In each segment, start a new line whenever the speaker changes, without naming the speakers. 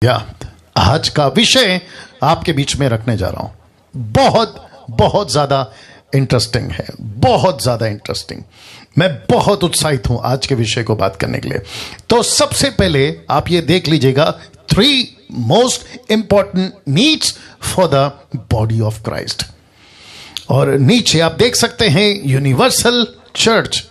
या आज का विषय आपके बीच में रखने जा रहा हूं, बहुत ज्यादा इंटरेस्टिंग है, बहुत ज्यादा इंटरेस्टिंग। मैं बहुत उत्साहित हूं आज के विषय को बात करने के लिए। तो सबसे पहले आप ये देख लीजिएगा, 3 most important needs for the body of Christ. और नीचे आप देख सकते हैं यूनिवर्सल चर्च।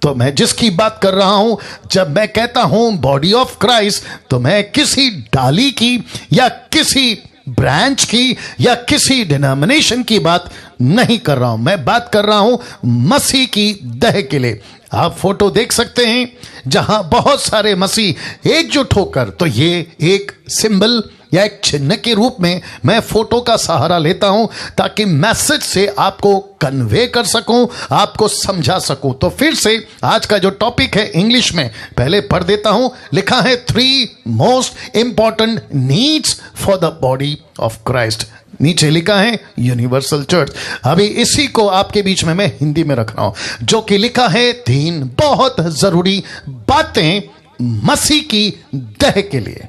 तो मैं जिसकी बात कर रहा हूं, जब मैं कहता हूं बॉडी ऑफ क्राइस्ट, तो मैं किसी डाली की या किसी ब्रांच की या किसी डिनोमिनेशन की बात नहीं कर रहा हूं। मैं बात कर रहा हूं मसीह की देह के लिए। आप फोटो देख सकते हैं जहां बहुत सारे मसीह एकजुट होकर, तो ये एक सिंबल या एक चिन्ह के रूप में मैं फोटो का सहारा लेता हूं ताकि मैसेज से आपको कन्वे कर सकूं, आपको समझा सकूं। तो फिर से आज का जो टॉपिक है इंग्लिश में पहले पढ़ देता हूं। लिखा है 3 most important needs for the body of Christ. नीचे लिखा है यूनिवर्सल चर्च। अभी इसी को आपके बीच में मैं हिंदी में रख रहा हूं, जो कि लिखा है 3 बहुत जरूरी बातें मसीह की देह के लिए।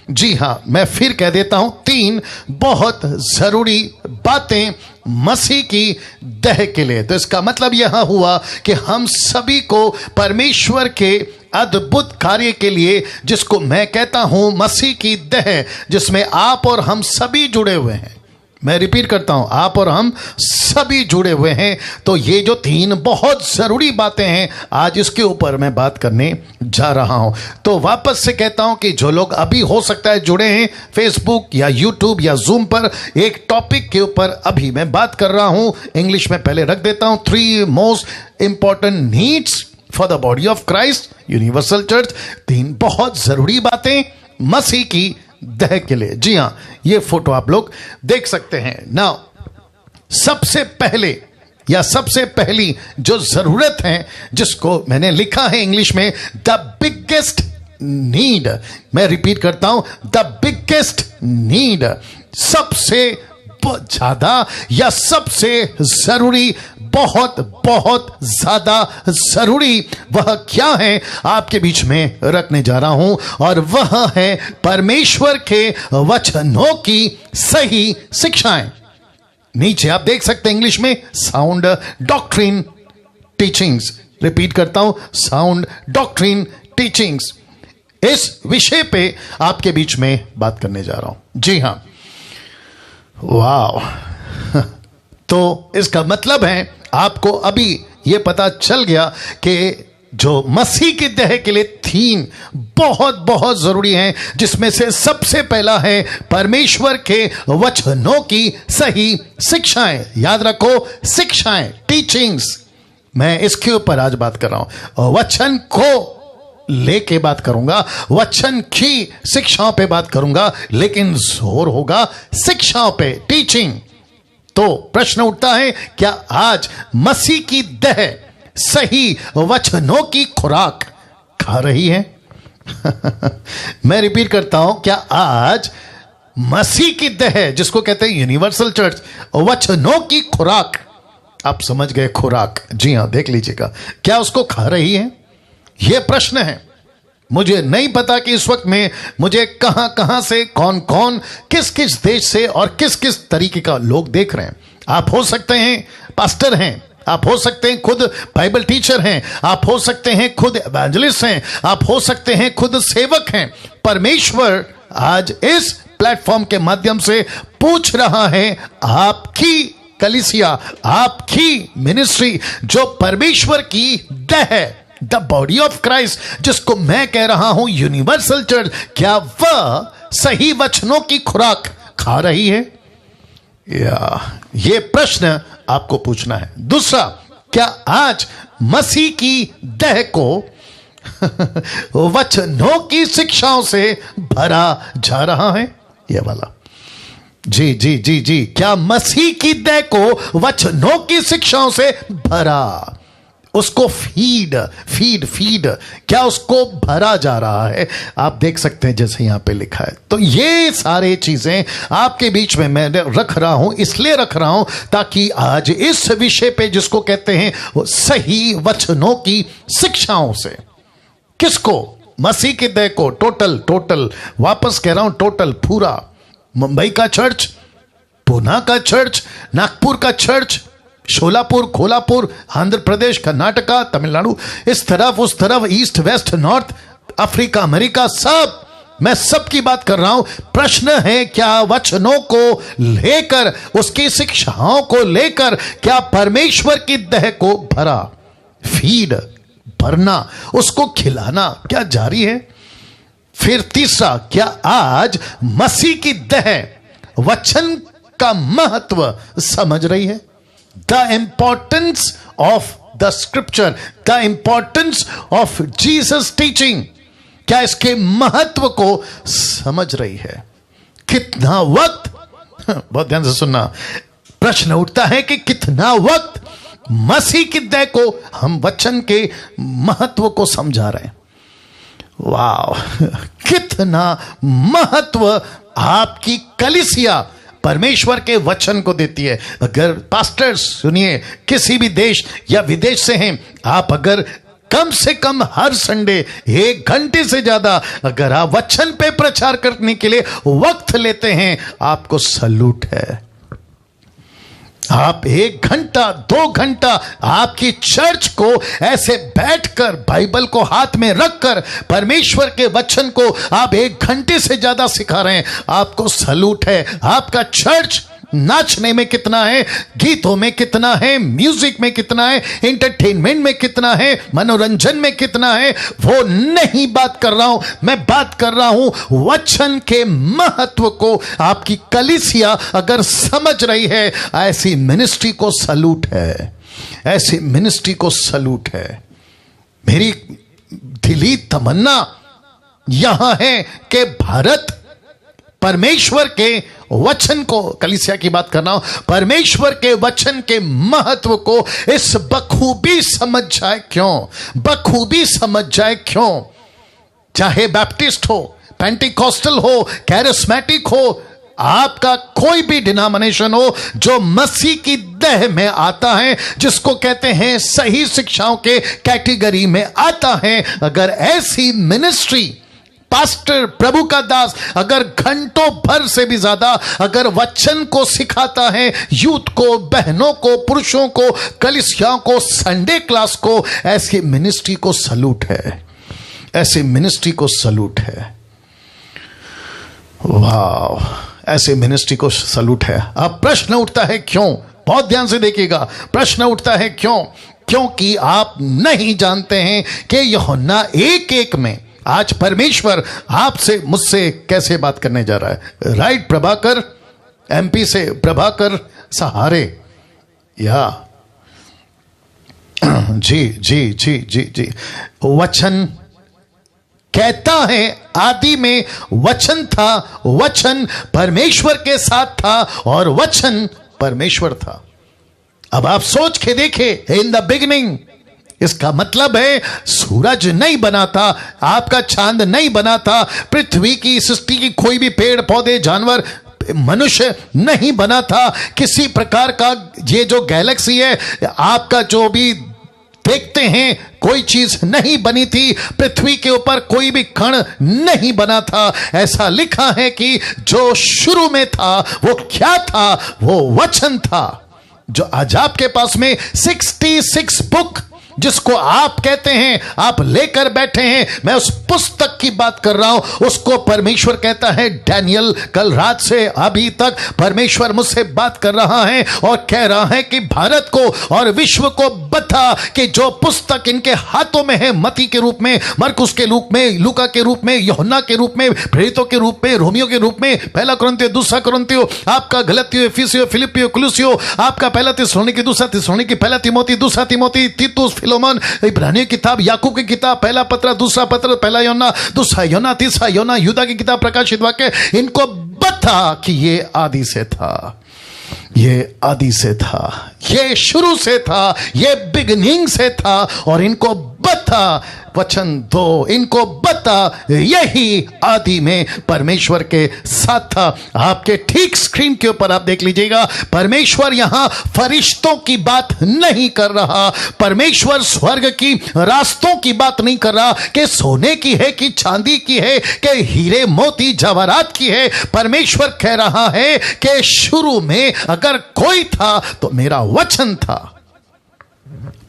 जी हां, मैं फिर कह देता हूं, 3 बहुत जरूरी बातें मसीह की देह के लिए। तो इसका मतलब यह हुआ कि हम सभी को परमेश्वर के अद्भुत कार्य के लिए, जिसको मैं कहता हूं मसीह की देह, जिसमें आप और हम सभी जुड़े हुए हैं। मैं रिपीट करता हूं, आप और हम सभी जुड़े हुए हैं। तो ये जो 3 बहुत जरूरी बातें हैं, आज इसके ऊपर मैं बात करने जा रहा हूं। तो वापस से कहता हूं कि जो लोग अभी हो सकता है जुड़े हैं फेसबुक या यूट्यूब या जूम पर, एक टॉपिक के ऊपर अभी मैं बात कर रहा हूं। इंग्लिश में पहले रख देता हूं, 3 most important needs for the body of Christ, universal church. 3 बहुत जरूरी बातें मसीह की देह के लिए। जी हां, ये फोटो आप लोग देख सकते हैं। नाउ सबसे पहले या सबसे पहली जो जरूरत है, जिसको मैंने लिखा है इंग्लिश में द बिगेस्ट नीड, मैं रिपीट करता हूं, द बिगेस्ट नीड, सबसे ज्यादा या सबसे जरूरी, बहुत ज्यादा जरूरी, वह क्या है आपके बीच में रखने जा रहा हूं, और वह है परमेश्वर के वचनों की सही शिक्षाएं। नीचे आप देख सकते हैं इंग्लिश में साउंड डॉक्ट्रिन टीचिंग्स। रिपीट करता हूं, साउंड डॉक्ट्रिन टीचिंग्स। इस विषय पे आपके बीच में बात करने जा रहा हूं। जी हां, वाह। तो इसका मतलब है आपको अभी यह पता चल गया कि जो मसीह की देह के लिए 3 बहुत जरूरी हैं, जिसमें से सबसे पहला है परमेश्वर के वचनों की सही शिक्षाएं। याद रखो, शिक्षाएं, टीचिंग्स। मैं इसके ऊपर आज बात कर रहा हूं, वचन को लेके बात करूंगा, वचन की शिक्षाओं पे बात करूंगा, लेकिन जोर होगा शिक्षाओं पे, टीचिंग। तो प्रश्न उठता है, क्या आज मसीह की देह सही वचनों की खुराक खा रही है? मैं रिपीट करता हूं, क्या आज मसीह की देह, जिसको कहते हैं यूनिवर्सल चर्च, वचनों की खुराक, आप समझ गए, खुराक, जी हां, देख लीजिएगा, क्या उसको खा रही है? यह प्रश्न है। मुझे नहीं पता कि इस वक्त में मुझे कहां से, कौन कौन, किस किस देश से और किस किस तरीके का लोग देख रहे हैं। आप हो सकते हैं पास्टर हैं, आप हो सकते हैं खुद बाइबल टीचर हैं, आप हो सकते हैं खुद एवेंजलिस्ट हैं, आप हो सकते हैं खुद सेवक हैं। परमेश्वर आज इस प्लेटफॉर्म के माध्यम से पूछ रहा है, आपकी कलीसिया, आपकी मिनिस्ट्री, जो परमेश्वर की देह है, द बॉडी ऑफ क्राइस्ट, जिसको मैं कह रहा हूं यूनिवर्सल चर्च, क्या वह सही वचनों की खुराक खा रही है? या यह प्रश्न आपको पूछना है। दूसरा, क्या आज मसीह की देह को वचनों की शिक्षाओं से भरा जा रहा है? यह वाला, जी जी जी जी, क्या मसीह की देह को वचनों की शिक्षाओं से भरा, उसको फीड क्या उसको भरा जा रहा है? आप देख सकते हैं जैसे यहां पे लिखा है। तो ये सारे चीजें आपके बीच में मैं रख रहा हूं, इसलिए रख रहा हूं ताकि आज इस विषय पे, जिसको कहते हैं वो सही वचनों की शिक्षाओं से, किसको? मसीह की देह को टोटल वापस कह रहा हूं, टोटल पूरा, मुंबई का चर्च, पूना का चर्च, नागपुर का चर्च, शोलापुर, खोलापुर, आंध्र प्रदेश, कर्नाटका, तमिलनाडु, इस तरफ उस तरफ, east west north, Africa, America, सब, मैं सब की बात कर रहा हूं। प्रश्न है, क्या वचनों को लेकर, उसकी शिक्षाओं को लेकर, क्या परमेश्वर की देह को भरा, फीड, भरना, उसको खिलाना क्या जारी है? फिर तीसरा, क्या आज मसीह की देह वचन का महत्व समझ रही है? The importance of the scripture, the importance of Jesus teaching, क्या इसके महत्व को समझ रही है? कितना वक्त, बहुत ध्यान से सुनना, प्रश्न उठता है कि कितना वक्त मसीह की देह को हम वचन के महत्व को समझा रहे हैं। वाह, कितना महत्व आपकी कलीसिया परमेश्वर के वचन को देती है। अगर पास्टर्स, सुनिए, किसी भी देश या विदेश से हैं, आप अगर कम से कम हर संडे 1 घंटे से ज्यादा अगर आप वचन पे प्रचार करने के लिए वक्त लेते हैं, आपको सलूट है। आप 1 घंटा 2 घंटा आपकी चर्च को ऐसे बैठकर बाइबल को हाथ में रखकर परमेश्वर के वचन को आप 1 घंटे से ज्यादा सिखा रहे हैं, आपको सलूट है। आपका चर्च नाचने में कितना है, गीतों में कितना है, म्यूजिक में कितना है, एंटरटेनमेंट में कितना है, मनोरंजन में कितना है, वो नहीं बात कर रहा हूं। मैं बात कर रहा हूं वचन के महत्व को आपकी कलीसिया अगर समझ रही है, ऐसी मिनिस्ट्री को सलूट है, ऐसी मिनिस्ट्री को सलूट है। मेरी दिली तमन्ना यहां है कि भारत परमेश्वर के वचन को, कलीसिया की बात कर रहा हूं, परमेश्वर के वचन के महत्व को इस बखूबी समझ जाए। क्यों बखूबी समझ जाए? क्यों? चाहे बैप्टिस्ट हो, पेंटिकॉस्टल हो, कैरिस्मेटिक हो, आपका कोई भी डिनोमिनेशन हो, जो मसीह की देह में आता है, जिसको कहते हैं सही शिक्षाओं के कैटेगरी में आता है, अगर ऐसी मिनिस्ट्री, पास्टर, प्रभु का दास अगर घंटों भर से भी ज्यादा अगर वचन को सिखाता है, यूथ को, बहनों को, पुरुषों को, कलीसियाओं को, संडे क्लास को, ऐसी मिनिस्ट्री को सलूट है, ऐसी मिनिस्ट्री को सलूट है। वाह, ऐसी मिनिस्ट्री को सलूट है। अब प्रश्न उठता है क्यों? बहुत ध्यान से देखिएगा, प्रश्न उठता है क्यों? क्योंकि आप नहीं जानते हैं कि यूहन्ना 1:1 में आज परमेश्वर आपसे, मुझसे कैसे बात करने जा रहा है। राइट प्रभाकर, एमपी से प्रभाकर सहारे, या जी जी जी जी जी, वचन कहता है आदि में वचन था, वचन परमेश्वर के साथ था और वचन परमेश्वर था। अब आप सोच के देखें, इन द बिगिनिंग, इसका मतलब है सूरज नहीं बना था, आपका चांद नहीं बना था, पृथ्वी की सृष्टि की कोई भी पेड़ पौधे जानवर मनुष्य नहीं बना था, किसी प्रकार का ये जो गैलेक्सी है आपका जो भी देखते हैं कोई चीज नहीं बनी थी, पृथ्वी के ऊपर कोई भी कण नहीं बना था। ऐसा लिखा है कि जो शुरू में था वो क्या था? वो वचन था। जो आज आपके पास में 66 बुक जिसको आप कहते हैं, आप लेकर बैठे हैं, मैं उस पुस्तक की बात कर रहा हूं। उसको परमेश्वर कहता है, डैनियल कल रात से अभी तक परमेश्वर मुझसे बात कर रहा है और कह रहा है कि भारत को और विश्व को बता कि जो पुस्तक इनके हाथों में है, मती के रूप में, मरकुस के रूप में, लूका के रूप में, यूहन्ना के रूप में, प्रेरितों के रूप में, रोमियो के रूप में, पहला कुरिन्थियों, दूसरा कुरिन्थियों, आपका गलतियों, एफिसियों, फिलिपियों, कुलुसियों, आपका पहला थिस्सलुनीकी, दूसरा थिस्सलुनीकी, पहला तिमोथी, दूसरा तिमोथी, तीतुस, फिलोमन, इब्रानियों की किताब, याकूब की किताब, पहला पत्र, दूसरा पत्र, पहला योना, दूसरा योना, तीसरा योना, यूदा की किताब, प्रकाशित वाक्य, इनको बता कि ये आदि से था, ये आदि से था, ये शुरू से था, ये बिगिनिंग से था, और इनको बता, वचन दो इनको बता। यही आदि में परमेश्वर के साथ था। आपके ठीक स्क्रीन के ऊपर आप देख लीजिएगा, परमेश्वर यहां फरिश्तों की बात नहीं कर रहा, परमेश्वर स्वर्ग की रास्तों की बात नहीं कर रहा कि सोने की है कि चांदी की है कि हीरे मोती जवाहरात की है। परमेश्वर कह रहा है कि शुरू में अगर कोई था तो मेरा वचन था।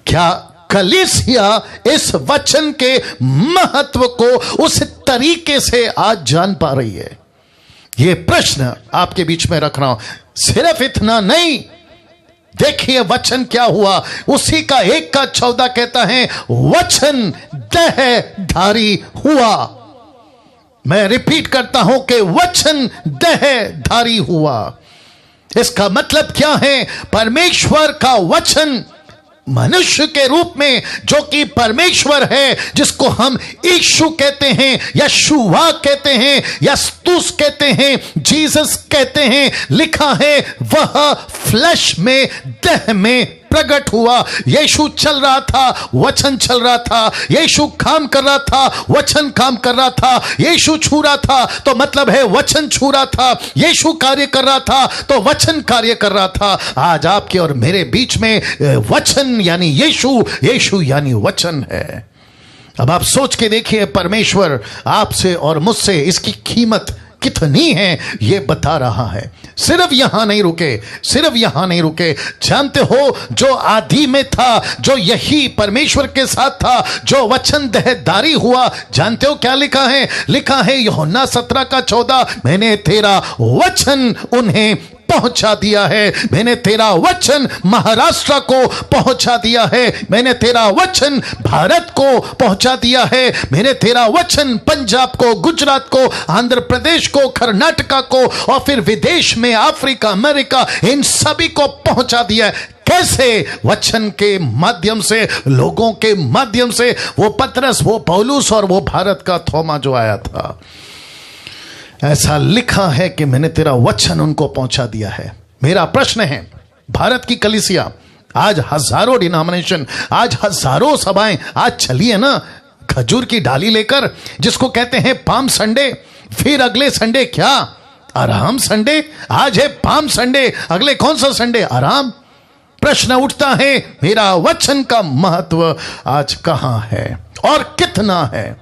क्या कलीसिया इस वचन के महत्व को उस तरीके से आज जान पा रही है? यह प्रश्न आपके बीच में रख रहा हूं। सिर्फ इतना नहीं, देखिए वचन क्या हुआ। उसी का 1:14 कहता है, वचन देहधारी हुआ। मैं रिपीट करता हूं कि वचन देहधारी हुआ। इसका मतलब क्या है? परमेश्वर का वचन मनुष्य के रूप में, जो कि परमेश्वर है, जिसको हम यीशु कहते हैं, यशुआ कहते हैं, यस्तुस कहते हैं, जीसस कहते हैं, लिखा है वह फ्लैश में, देह में प्रकट हुआ। यीशु चल रहा था, वचन चल रहा था। यीशु काम कर रहा था, वचन काम कर रहा था। यीशु छू रहा था तो मतलब है वचन छू रहा था। यीशु कार्य कर रहा था तो वचन कार्य कर रहा था। आज आपके और मेरे बीच में वचन यानी यीशु, यीशु यानी वचन है। अब आप सोच के देखिए, परमेश्वर आपसे और मुझसे इसकी कीमत कितनी है ये बता रहा है। सिर्फ यहां नहीं रुके, सिर्फ यहां नहीं रुके। जानते हो, जो आदि में था, जो यही परमेश्वर के साथ था, जो वचन देहधारी हुआ, जानते हो क्या लिखा है? लिखा है यूहन्ना 17:14, मैंने तेरा वचन उन्हें पहुंचा दिया है। मैंने तेरा वचन महाराष्ट्र को पहुंचा दिया है। मैंने तेरा वचन भारत को पहुंचा दिया है। मैंने तेरा वचन पंजाब को, गुजरात को, आंध्र प्रदेश को, कर्नाटका को और फिर विदेश में अफ्रीका, अमेरिका, इन सभी को पहुंचा दिया है। कैसे? वचन के माध्यम से, लोगों के माध्यम से। वो पतरस, वो पौलुस और वो भारत का थोमा जो आया था, ऐसा लिखा है कि मैंने तेरा वचन उनको पहुंचा दिया है। मेरा प्रश्न है, भारत की कलीसिया आज हजारों डिनोमिनेशन, आज हजारों सभाएं आज चली है ना खजूर की डाली लेकर, जिसको कहते हैं पाम संडे। फिर अगले संडे क्या? आराम संडे। आज है पाम संडे, अगले कौन सा संडे? आराम। प्रश्न उठता है, मेरा वचन का महत्व आज कहां है और कितना है?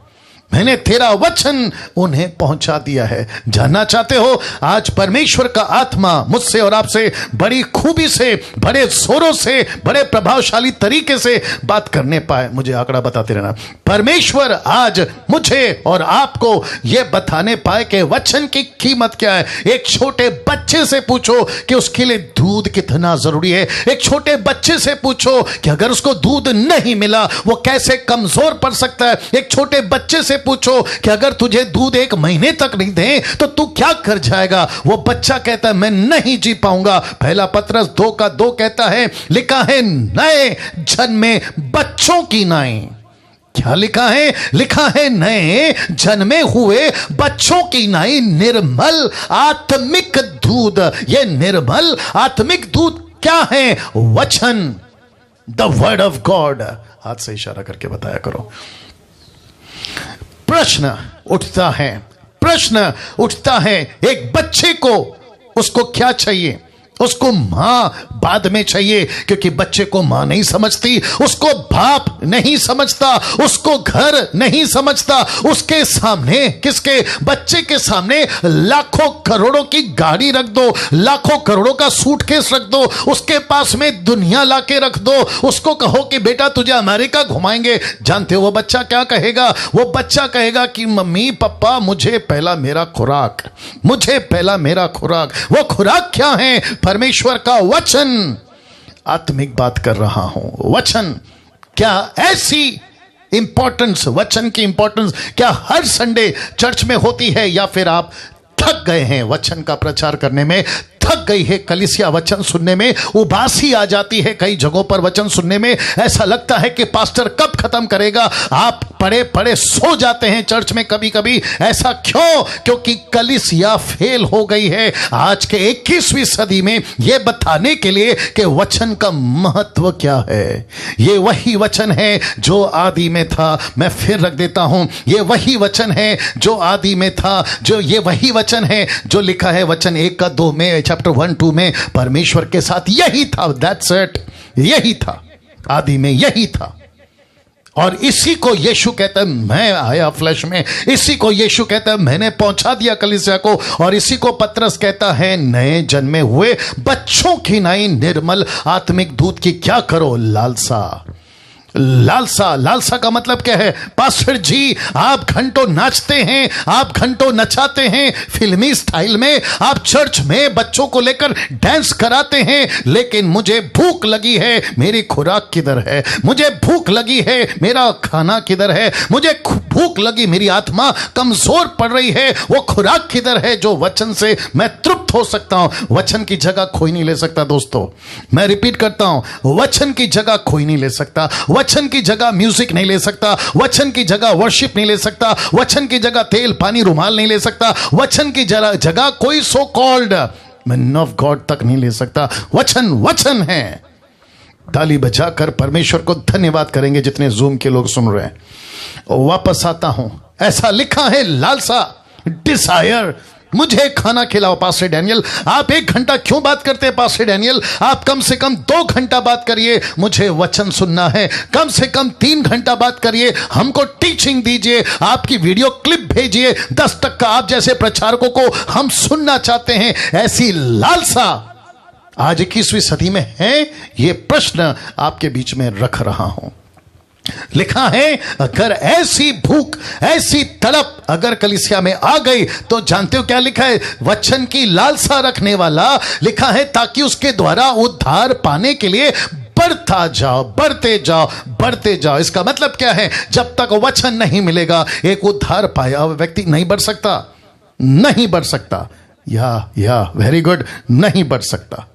मैंने तेरा वचन उन्हें पहुंचा दिया है। जानना चाहते हो? आज परमेश्वर का आत्मा मुझसे और आपसे बड़ी खूबी से, बड़े जोरों से, बड़े प्रभावशाली तरीके से बात करने पाए। मुझे आंकड़ा बताते रहना। परमेश्वर आज मुझे और आपको यह बताने पाए कि वचन की कीमत क्या है। एक छोटे बच्चे से पूछो कि उसके लिए दूध कितना जरूरी है। एक छोटे बच्चे से पूछो कि अगर उसको दूध नहीं मिला वो कैसे कमजोर पड़ सकता है। एक छोटे बच्चे से पूछो कि अगर तुझे दूध 1 महीने तक नहीं दे तो तू क्या कर जाएगा। वो बच्चा कहता है मैं नहीं जी पाऊंगा। पहला पतरस 2:2 कहता है, लिखा है नए जन्मे बच्चों की नाई। क्या लिखा है? लिखा है नए जन्मे हुए बच्चों की नाई निर्मल आत्मिक दूध। ये निर्मल आत्मिक दूध क्या है? वचन, द वर्ड ऑफ गॉड। हाथ से इशारा करके बताया करो। प्रश्न उठता है एक बच्चे को, उसको क्या चाहिए? उसको मां बाद में चाहिए, क्योंकि बच्चे को मां नहीं समझती, उसको बाप नहीं समझता, उसको घर नहीं समझता। उसके सामने, किसके? बच्चे के सामने लाखों करोड़ों की गाड़ी रख दो, लाखों करोड़ों का सूटकेस रख दो, उसके पास में दुनिया लाके रख दो, उसको कहो कि बेटा तुझे अमेरिका घुमाएंगे। जानते हो वो बच्चा क्या कहेगा? वो बच्चा कहेगा कि मम्मी पापा मुझे पहला मेरा खुराक, मुझे पहला मेरा खुराक। वो खुराक क्या है? परमेश्वर का वचन। आत्मिक बात कर रहा हूं। वचन क्या ऐसी इंपॉर्टेंस, वचन की इंपॉर्टेंस क्या हर संडे चर्च में होती है, या फिर आप थक गए हैं वचन का प्रचार करने में, थक गई है कलीसिया वचन सुनने में, उबासी आ जाती है कई जगहों पर वचन सुनने में। ऐसा लगता है कि पास्टर कब खत्म करेगा। आप पड़े पड़े सो जाते हैं चर्च में कभी कभी। ऐसा क्यों? क्योंकि कलीसिया फेल हो गई है। आज के 21वीं सदी में यह बताने के लिए कि वचन का महत्व क्या है। यह वही वचन है जो आदि में था। मैं फिर रख देता हूं, यह वही वचन है जो आदि में था, जो ये वही वचन है जो लिखा है वचन 1-2 में, चैप्टर 1-2 में। परमेश्वर के साथ यही था, दैट्स इट, यही था, आदि में यही था। और इसी को यीशु कहता है मैं आया फ्लैश में, इसी को यीशु कहता है मैंने पहुंचा दिया कलीसिया को। और इसी को पतरस कहता है नए जन्मे हुए बच्चों की नई निर्मल आत्मिक दूध की क्या करो? लालसा। लालसा, लालसा का मतलब क्या है? पास्टर जी आप घंटों नाचते हैं, आप घंटों नचाते हैं फिल्मी स्टाइल में, आप चर्च में बच्चों को लेकर डांस कराते हैं, लेकिन मुझे भूख लगी है, मेरी खुराक किधर है? मुझे भूख लगी है, मेरा खाना किधर है? मुझे भूख लगी, मेरी आत्मा कमजोर पड़ रही है, वो खुराक किधर है जो वचन से मैं तृप्त हो सकता हूं? वचन की जगह कोई नहीं ले सकता दोस्तों। मैं रिपीट करता हूं, वचन की जगह कोई नहीं ले सकता। वचन की जगह म्यूजिक नहीं ले सकता, वचन की जगह वर्शिप नहीं ले सकता, वचन की जगह तेल पानी रुमाल नहीं ले सकता, वचन की जगह कोई so called man of God तक नहीं ले सकता। वचन वचन है। ताली बजाकर परमेश्वर को धन्यवाद करेंगे जितने जूम के लोग सुन रहे हैं। वापस आता हूं, ऐसा लिखा है लालसा, डिजायर, मुझे खाना खिलाओ। पास्टर डैनियल आप 1 घंटा क्यों बात करते हैं? पास्टर डैनियल आप कम से कम 2 घंटा बात करिए, मुझे वचन सुनना है। कम से कम 3 घंटा बात करिए, हमको टीचिंग दीजिए, आपकी वीडियो क्लिप भेजिए। 10 का आप जैसे प्रचारकों को हम सुनना चाहते हैं। ऐसी लालसा आज 21वीं सदी में है। यह प्रश्न आपके बीच में रख रहा हूं। लिखा है अगर ऐसी भूख ऐसी तड़प अगर कलीसिया में आ गई तो जानते हो क्या लिखा है? वचन की लालसा रखने वाला लिखा है ताकि उसके द्वारा उद्धार पाने के लिए बढ़ता जाओ, बढ़ते जाओ, बढ़ते जाओ। इसका मतलब क्या है? जब तक वचन नहीं मिलेगा एक उद्धार पाया हुआ व्यक्ति नहीं बढ़ सकता, नहीं बढ़ सकता। या वेरी गुड, नहीं बढ़ सकता।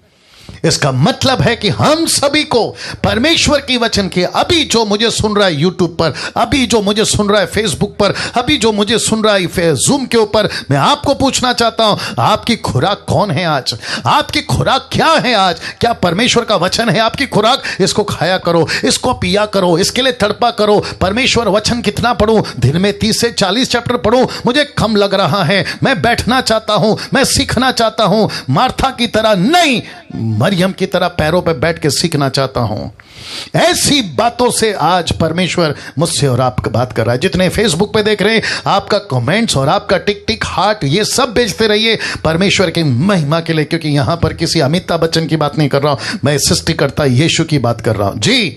इसका मतलब है कि हम सभी को परमेश्वर की वचन के, अभी जो मुझे सुन रहा है यूट्यूब पर, अभी जो मुझे सुन रहा है फेसबुक पर, अभी जो मुझे सुन रहा है जूम के ऊपर, मैं आपको पूछना चाहता हूं आपकी खुराक कौन है आज? आपकी खुराक क्या है आज? क्या परमेश्वर का वचन है आपकी खुराक? इसको खाया करो, इसको पिया करो, इसके लिए तड़पा करो। परमेश्वर वचन कितना पढ़ूं? दिन में 30 से 40 चैप्टर पढ़ूं? मुझे कम लग रहा है, मैं बैठना चाहता हूं, मैं सीखना चाहता हूं। मार्था की तरह नहीं, मरियम की तरह पैरों पर बैठ के सीखना चाहता हूं। ऐसी बातों से आज परमेश्वर मुझसे और आपका बात कर रहा है। जितने फेसबुक पे देख रहे हैं, आपका कमेंट्स और आपका टिक टिक हार्ट ये सब भेजते रहिए परमेश्वर की महिमा के लिए, क्योंकि यहां पर किसी अमिताभ बच्चन की बात नहीं कर रहा हूं, मैं सृष्टिकर्ता यीशु की बात कर रहा हूं। जी,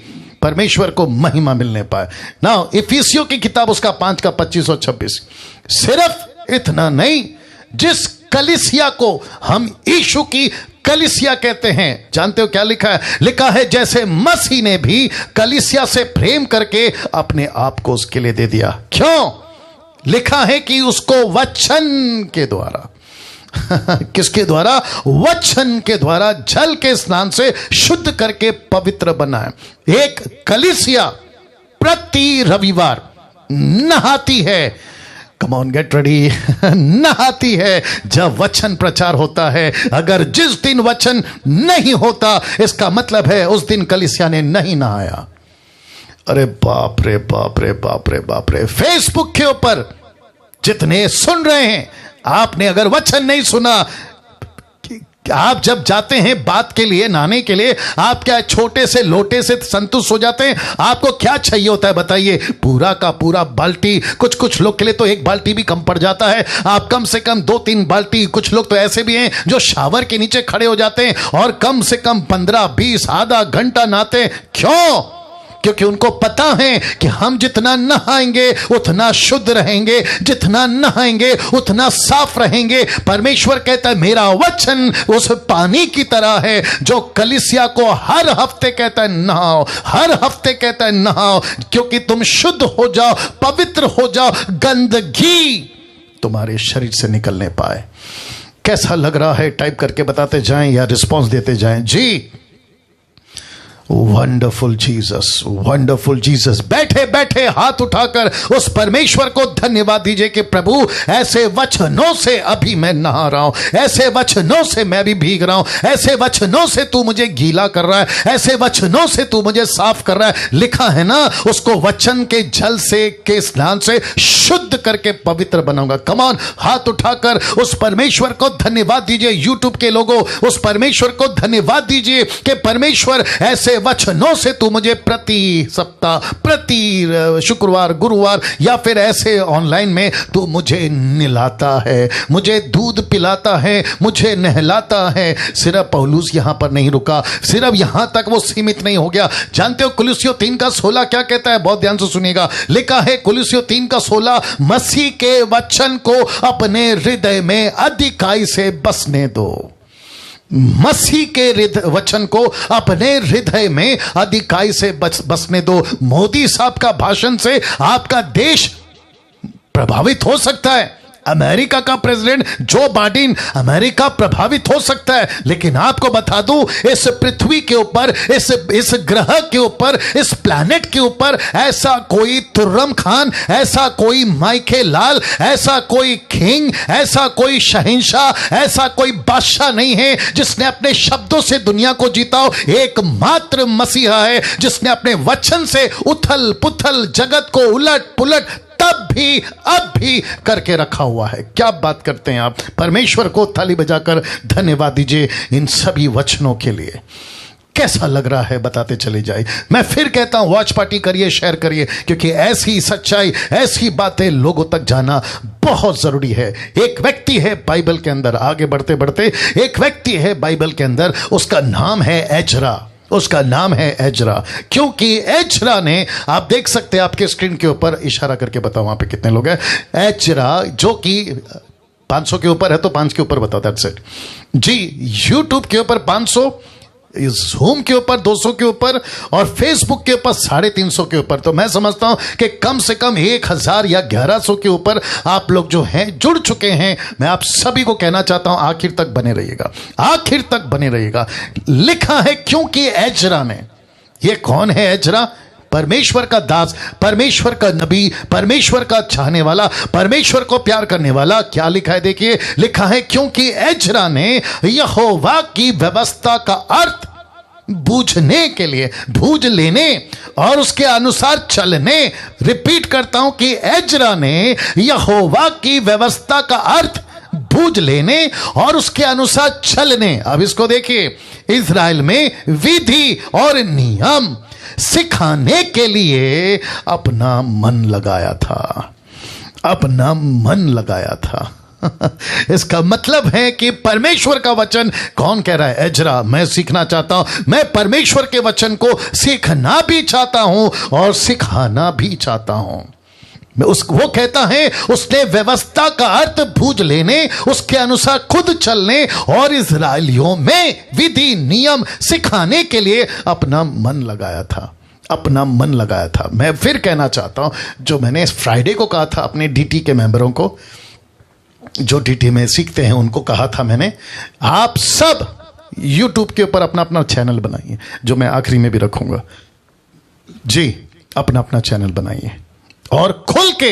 परमेश्वर को महिमा मिलने पाए ना। इफिसियों की किताब उसका 5 का 25 और 26। सिर्फ इतना नहीं, जिस कलीसिया को हम यीशु की कलीसिया कहते हैं, जानते हो क्या लिखा है? लिखा है जैसे मसीह ने भी कलीसिया से प्रेम करके अपने आप को उसके लिए दे दिया। क्यों? लिखा है कि उसको वचन के द्वारा किसके द्वारा? वचन के द्वारा जल के स्नान से शुद्ध करके पवित्र बनाए। एक कलीसिया प्रति रविवार नहाती है, कम ऑन गेट रेडी, नहाती है जब वचन प्रचार होता है। अगर जिस दिन वचन नहीं होता, इसका मतलब है उस दिन कलीसिया ने नहीं नहाया। अरे बाप रे बाप रे बाप रे बाप रे। फेसबुक के ऊपर जितने सुन रहे हैं, आपने अगर वचन नहीं सुना, आप जब जाते हैं बात के लिए, नहाने के लिए, आप क्या छोटे से लोटे से संतुष्ट हो जाते हैं? आपको क्या चाहिए होता है बताइए? पूरा का पूरा बाल्टी। कुछ कुछ लोग के लिए तो 1 बाल्टी भी कम पड़ जाता है। आप कम से कम 2-3 बाल्टी। कुछ लोग तो ऐसे भी हैं जो शावर के नीचे खड़े हो जाते हैं और कम से कम 15-20 आधा घंटा नहाते हैं। क्यों? क्योंकि उनको पता है कि हम जितना नहाएंगे उतना शुद्ध रहेंगे, जितना नहाएंगे उतना साफ रहेंगे। परमेश्वर कहता है मेरा वचन उस पानी की तरह है जो कलीसिया को हर हफ्ते कहता है नहाओ, हर हफ्ते कहता है नहाओ, क्योंकि तुम शुद्ध हो जाओ, पवित्र हो जाओ, गंदगी तुम्हारे शरीर से निकलने पाए। कैसा लग रहा है टाइप करके बताते जाएं या रिस्पॉन्स देते जाएं। जी, वंडरफुल जीसस, वंडरफुल जीसस। बैठे बैठे हाथ उठाकर उस परमेश्वर को धन्यवाद दीजिए कि प्रभु ऐसे वचनों से अभी मैं नहा रहा हूं, ऐसे वचनों से मैं भी भीग रहा हूं, ऐसे वचनों से तू मुझे गीला कर रहा है, ऐसे वचनों से तू मुझे साफ कर रहा है। लिखा है ना, उसको वचन के जल से के स्नान से शुद्ध करके पवित्र बनाऊंगा। कम ऑन, हाथ उठाकर उस परमेश्वर को धन्यवाद दीजिए। यूट्यूब के लोगों, उस परमेश्वर को धन्यवाद दीजिए कि परमेश्वर ऐसे वचनों से तू मुझे प्रति सप्ताह, प्रति शुक्रवार, गुरुवार या फिर ऐसे ऑनलाइन में तू मुझे निलाता है, मुझे दूध पिलाता है, मुझे नहलाता है। सिर्फ पौलुस यहां पर नहीं रुका, सिर्फ यहां तक वो सीमित नहीं हो गया। जानते हो कुलुस्सियों 3:16 क्या कहता है? बहुत ध्यान से सुनिएगा। लिखा है कुलुस्सियों 3:16, मसीह के वचन को अपने हृदय में अधिकाई से बसने दो। मसीह के वचन को अपने हृदय में अधिकाई से बसने दो। मोदी साहब का भाषण से आपका देश प्रभावित हो सकता है, अमेरिका का प्रेसिडेंट जो बाइडेन, अमेरिका प्रभावित हो सकता है, लेकिन आपको बता दूं, इस पृथ्वी के ऊपर, इस ग्रह के ऊपर, इस प्लैनेट के ऊपर ऐसा कोई तुर्रम खान, ऐसा कोई माइके लाल, ऐसा कोई किंग, ऐसा कोई शहंशाह, ऐसा कोई बादशाह नहीं है जिसने अपने शब्दों से दुनिया को जीता हो। एकमात्र मसीहा है जिसने अपने वचन से उथल पुथल जगत को उलट पुलट तब भी अब भी करके रखा हुआ है। क्या बात करते हैं आप? परमेश्वर को ताली बजाकर धन्यवाद दीजिए इन सभी वचनों के लिए। कैसा लग रहा है बताते चले जाए। मैं फिर कहता हूं, वॉच पार्टी करिए, शेयर करिए, क्योंकि ऐसी सच्चाई, ऐसी बातें लोगों तक जाना बहुत जरूरी है। एक व्यक्ति है बाइबल के अंदर, आगे बढ़ते बढ़ते एक व्यक्ति है बाइबल के अंदर, उसका नाम है एजरा। उसका नाम है एजरा, क्योंकि एजरा ने, आप देख सकते हैं आपके स्क्रीन के ऊपर, इशारा करके बताओ वहां पे कितने लोग हैं। एजरा जो कि 500 के ऊपर है तो 5 के ऊपर बताओ, दैट्स इट जी। यूट्यूब के ऊपर 500, ज़ूम के ऊपर 200 के ऊपर और फेसबुक के ऊपर 350 के ऊपर। तो मैं समझता हूं कि कम से कम 1000 या 1100 के ऊपर आप लोग जो हैं जुड़ चुके हैं। मैं आप सभी को कहना चाहता हूं, आखिर तक बने रहिएगा, आखिर तक बने रहिएगा। लिखा है क्योंकि एजरा ने, ये कौन है एजरा? परमेश्वर का दास, परमेश्वर का नबी, परमेश्वर का चाहने वाला, परमेश्वर को प्यार करने वाला। क्या लिखा है देखिए, लिखा है क्योंकि एजरा ने यहोवा की व्यवस्था का अर्थ बूझने के लिए, बूझ लेने और उसके अनुसार चलने, रिपीट करता हूं कि एजरा ने यहोवा की व्यवस्था का अर्थ बूझ लेने और उसके अनुसार चलने। अब इसको देखिए, इज़राइल में विधि और नियम सिखाने के लिए अपना मन लगाया था, अपना मन लगाया था। इसका मतलब है कि परमेश्वर का वचन, कौन कह रहा है? एजरा। मैं सीखना चाहता हूं, मैं परमेश्वर के वचन को सीखना भी चाहता हूं और सिखाना भी चाहता हूं। वो कहता है उसने व्यवस्था का अर्थ बूझ लेने, उसके अनुसार खुद चलने और इजराइलियों में विधि नियम सिखाने के लिए अपना मन लगाया था, अपना मन लगाया था। मैं फिर कहना चाहता हूं, जो मैंने फ्राइडे को कहा था अपने डीटी के मेंबरों को, जो डीटी में सीखते हैं, उनको कहा था मैंने, आप सब यूट्यूब के ऊपर अपना अपना चैनल बनाइए, जो मैं आखिरी में भी रखूंगा जी। अपना अपना चैनल बनाइए और खुल के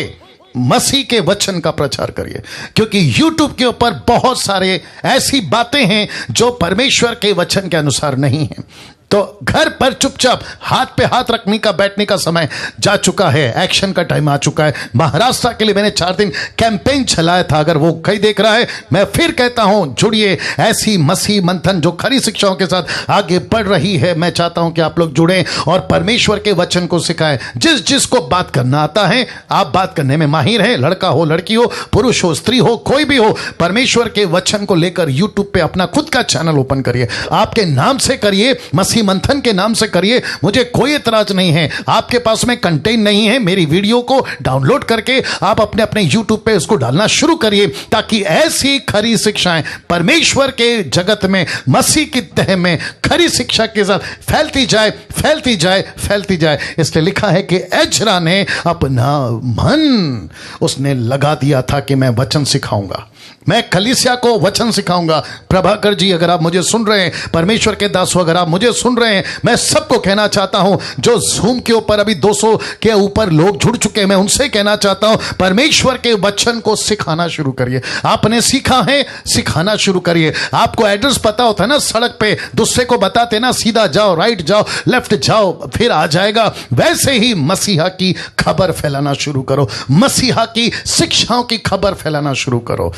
मसीह के वचन का प्रचार करिए, क्योंकि YouTube के ऊपर बहुत सारे ऐसी बातें हैं जो परमेश्वर के वचन के अनुसार नहीं है। तो घर पर चुपचाप हाथ पे हाथ रखने का, बैठने का समय जा चुका है, एक्शन का टाइम आ चुका है। महाराष्ट्र के लिए मैंने 4 दिन कैंपेन चलाया था, अगर वो कहीं देख रहा है, मैं फिर कहता हूं, जुड़िए। ऐसी मसीह मंथन जो खरी शिक्षाओं के साथ आगे बढ़ रही है, मैं चाहता हूं कि आप लोग जुड़ें और परमेश्वर के वचन को सिखाएं। जिसको बात करना आता है, आप बात करने में माहिर हैं, लड़का हो, लड़की हो, पुरुष हो, स्त्री हो, कोई भी हो, परमेश्वर के वचन को लेकर यूट्यूब पे अपना खुद का चैनल ओपन करिए। आपके नाम से करिए, मसीह मंथन के नाम से करिए, मुझे कोई एतराज नहीं है। आपके पास में कंटेंट नहीं है, मेरी वीडियो को डाउनलोड करके आप अपने अपने यूट्यूब पे उसको डालना शुरू करिए, ताकि ऐसी खरी शिक्षाएं परमेश्वर के जगत में, मसीह की तह में खरी शिक्षा के साथ फैलती जाए, फैलती जाए, फैलती जाए। इसलिए लिखा है कि एजरा ने अपना मन उसने लगा दिया था कि मैं वचन सिखाऊंगा, मैं कलीसिया को वचन सिखाऊंगा। प्रभाकर जी अगर आप मुझे सुन रहे हैं, परमेश्वर के दासों अगर आप मुझे सुन रहे हैं, मैं सबको कहना चाहता हूं, जो जूम के ऊपर अभी 200 के ऊपर लोग जुड़ चुके हैं, मैं उनसे कहना चाहता हूं, परमेश्वर के वचन को सिखाना शुरू करिए। आपने सीखा है, सिखाना शुरू करिए। आपको एड्रेस पता होता है ना, सड़क पे दूसरे को बताते ना, सीधा जाओ, राइट जाओ, लेफ्ट जाओ, फिर आ जाएगा। वैसे ही मसीहा की खबर फैलाना शुरू करो, मसीहा की शिक्षाओं की खबर फैलाना शुरू करो।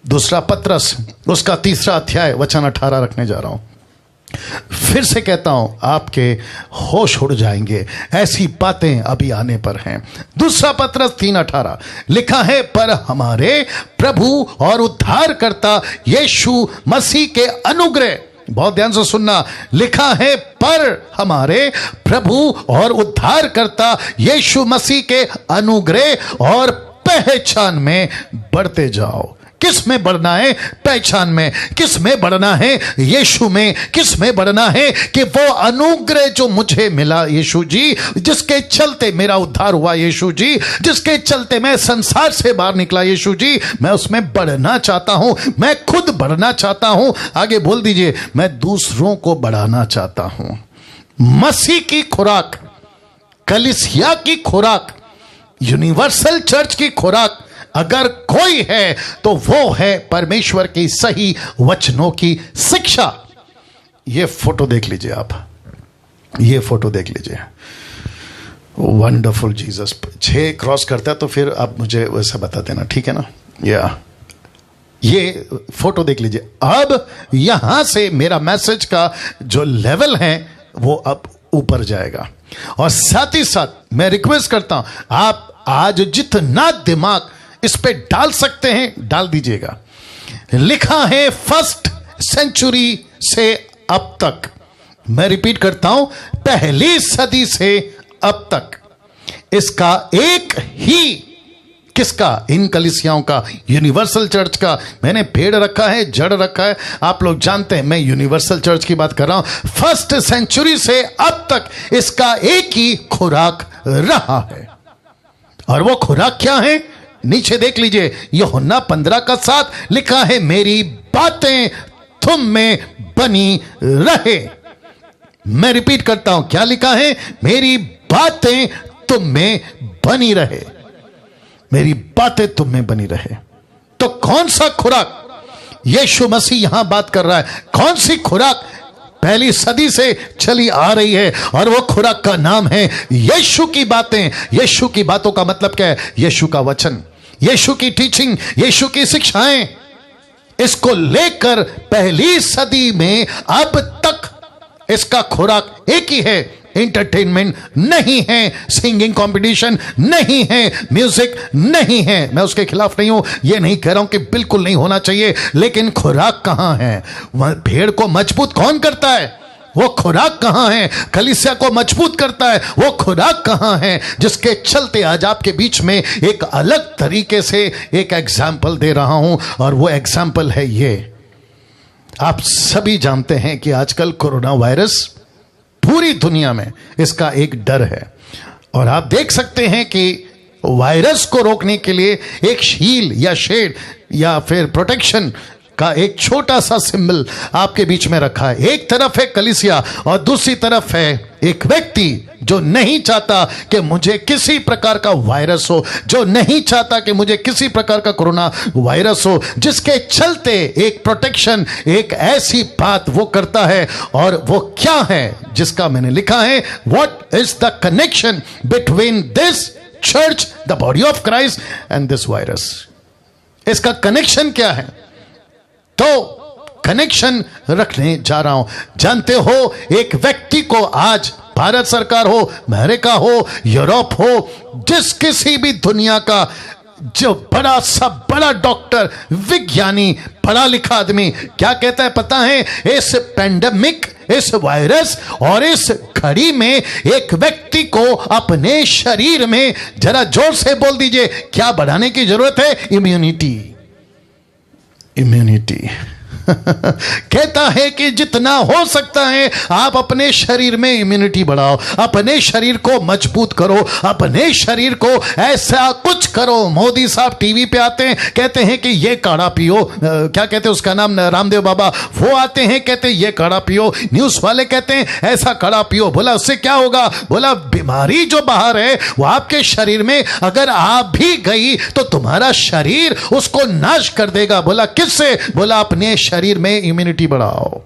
दूसरा पत्रस उसका 3 अध्याय वचन 18 रखने जा रहा हूं। फिर से कहता हूं, आपके होश उड़ जाएंगे, ऐसी बातें अभी आने पर हैं। दूसरा पत्रस 3:18 लिखा है, पर हमारे प्रभु और उद्धारकर्ता यीशु मसीह के अनुग्रह, बहुत ध्यान से सुनना, लिखा है पर हमारे प्रभु और उद्धारकर्ता यीशु मसीह के अनुग्रह और पहचान में बढ़ते जाओ। किस में बढ़ना है? पहचान में। किस में बढ़ना है? यीशु में। किस में बढ़ना है? कि वो अनुग्रह जो मुझे मिला यीशु जी, जिसके चलते मेरा उद्धार हुआ यीशु जी, जिसके चलते मैं संसार से बाहर निकला यीशु जी, मैं उसमें बढ़ना चाहता हूं, मैं खुद बढ़ना चाहता हूं। आगे बोल दीजिए, मैं दूसरों को बढ़ाना चाहता हूं। मसीह की खुराक, कलीसिया की खुराक, यूनिवर्सल चर्च की खुराक अगर कोई है तो वो है परमेश्वर की सही वचनों की शिक्षा। ये फोटो देख लीजिए आप, ये फोटो देख लीजिए, वंडरफुल जीसस। 6 क्रॉस करता है तो फिर आप मुझे वैसा बता देना, ठीक है ना? ये फोटो देख लीजिए। अब यहां से मेरा मैसेज का जो लेवल है वो अब ऊपर जाएगा। और साथ ही साथ मैं रिक्वेस्ट करता हूं, आप आज जितना दिमाग इस पे डाल सकते हैं डाल दीजिएगा। लिखा है फर्स्ट सेंचुरी से अब तक, मैं रिपीट करता हूं, पहली सदी से अब तक। इसका एक ही, किसका? इन कलीसियाओं का, यूनिवर्सल चर्च का। मैंने पेड़ रखा है, जड़ रखा है, आप लोग जानते हैं मैं यूनिवर्सल चर्च की बात कर रहा हूं। फर्स्ट सेंचुरी से अब तक इसका एक ही खुराक रहा है। और वो खुराक क्या है? नीचे देख लीजिए, यूहन्ना 15:7 लिखा है, मेरी बातें तुम में बनी रहे। मैं रिपीट करता हूं, क्या लिखा है? मेरी बातें तुम में बनी रहे, मेरी बातें तुम में बनी रहे। तो कौन सा खुराक? यीशु मसीह यहां बात कर रहा है। कौन सी खुराक? पहली सदी से चली आ रही है, और वो खुराक का नाम है यीशु की बातें। यीशु की बातों का मतलब क्या है? यीशु का वचन, यीशु की टीचिंग, यीशु की शिक्षाएं। इसको लेकर पहली सदी में अब तक इसका खुराक एक ही है। एंटरटेनमेंट नहीं है, सिंगिंग कंपटीशन नहीं है, म्यूजिक नहीं है। मैं उसके खिलाफ नहीं हूं, ये नहीं कह रहा हूं कि बिल्कुल नहीं होना चाहिए, लेकिन खुराक कहां है? भेड़ को मजबूत कौन करता है? वो खुराक कहां है? कलीसिया को मजबूत करता है वो खुराक कहां है? जिसके चलते आज आपके बीच में एक अलग तरीके से एक एग्जाम्पल दे रहा हूं, और वो एग्जाम्पल है ये। आप सभी जानते हैं कि आजकल कोरोना वायरस पूरी दुनिया में इसका एक डर है, और आप देख सकते हैं कि वायरस को रोकने के लिए एक शील या शेड या फिर प्रोटेक्शन का एक छोटा सा सिंबल आपके बीच में रखा है। एक तरफ है कलीसिया और दूसरी तरफ है एक व्यक्ति जो नहीं चाहता कि मुझे किसी प्रकार का वायरस हो, जो नहीं चाहता कि मुझे किसी प्रकार का कोरोना वायरस हो, जिसके चलते एक प्रोटेक्शन, एक ऐसी बात वो करता है। और वो क्या है जिसका मैंने लिखा है, what is the connection between this church, the body of Christ and this virus? इसका कनेक्शन क्या है? तो कनेक्शन रखने जा रहा हूं। जानते हो, एक व्यक्ति को आज भारत सरकार हो, अमेरिका हो, यूरोप हो, जिस किसी भी दुनिया का जो बड़ा सा बड़ा डॉक्टर, विज्ञानी, पढ़ा लिखा आदमी क्या कहता है पता है? इस पेंडेमिक, इस वायरस और इस घड़ी में एक व्यक्ति को अपने शरीर में, जरा जोर से बोल दीजिए, क्या बढ़ाने की जरूरत है? इम्यूनिटी। इम्यूनिटी। कहता है कि जितना हो सकता है आप अपने शरीर में इम्यूनिटी बढ़ाओ, अपने शरीर को मजबूत करो, अपने शरीर को ऐसा कुछ करो। मोदी साहब टीवी पे आते हैं, कहते हैं कि ये काढ़ा पियो, क्या कहते हैं उसका नाम, रामदेव बाबा, वो आते हैं कहते हैं ये काढ़ा पियो। न्यूज वाले कहते हैं ऐसा काढ़ा पियो। बोला उससे क्या होगा? बोला बीमारी जो बाहर है वो आपके शरीर में अगर आप भी गई तो तुम्हारा शरीर उसको नाश कर देगा। बोला किससे? बोला अपने शरीर में इम्यूनिटी बढ़ाओ,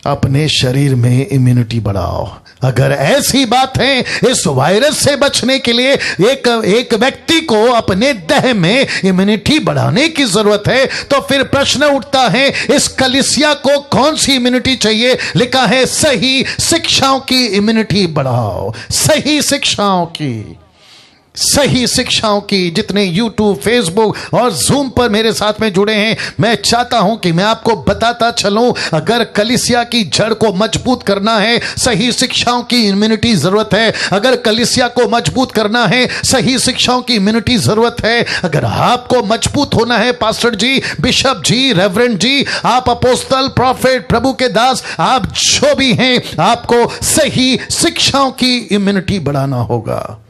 अपने शरीर में इम्यूनिटी बढ़ाओ। अगर ऐसी बात है इस वायरस से बचने के लिए एक व्यक्ति को अपने देह में इम्यूनिटी बढ़ाने की जरूरत है, तो फिर प्रश्न उठता है इस कलीसिया को कौन सी इम्यूनिटी चाहिए? लिखा है सही शिक्षाओं की इम्यूनिटी बढ़ाओ, सही शिक्षाओं की, सही शिक्षाओं की। जितने यूट्यूब, फेसबुक और जूम पर मेरे साथ में जुड़े हैं, मैं चाहता हूं कि मैं आपको बताता चलूं, अगर कलीसिया की जड़ को मजबूत करना है, सही शिक्षाओं की इम्यूनिटी जरूरत है। अगर कलीसिया को मजबूत करना है, सही शिक्षाओं की इम्यूनिटी जरूरत है। अगर आपको मजबूत होना है, पास्टर जी, बिशप जी, रेवरेंड जी, आप अपोस्तल, प्रॉफिट, प्रभु के दास, आप जो भी हैं, आपको सही शिक्षाओं की इम्यूनिटी बढ़ाना होगा।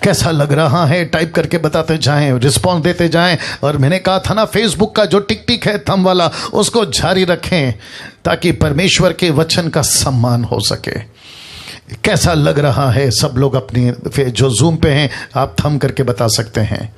कैसा लग रहा है? टाइप करके बताते जाएं, रिस्पॉन्स देते जाएं। और मैंने कहा था ना, फेसबुक का जो टिक टिक है थंब वाला, उसको जारी रखें ताकि परमेश्वर के वचन का सम्मान हो सके। कैसा लग रहा है? सब लोग अपनी जो जूम पे हैं आप थंब करके बता सकते हैं।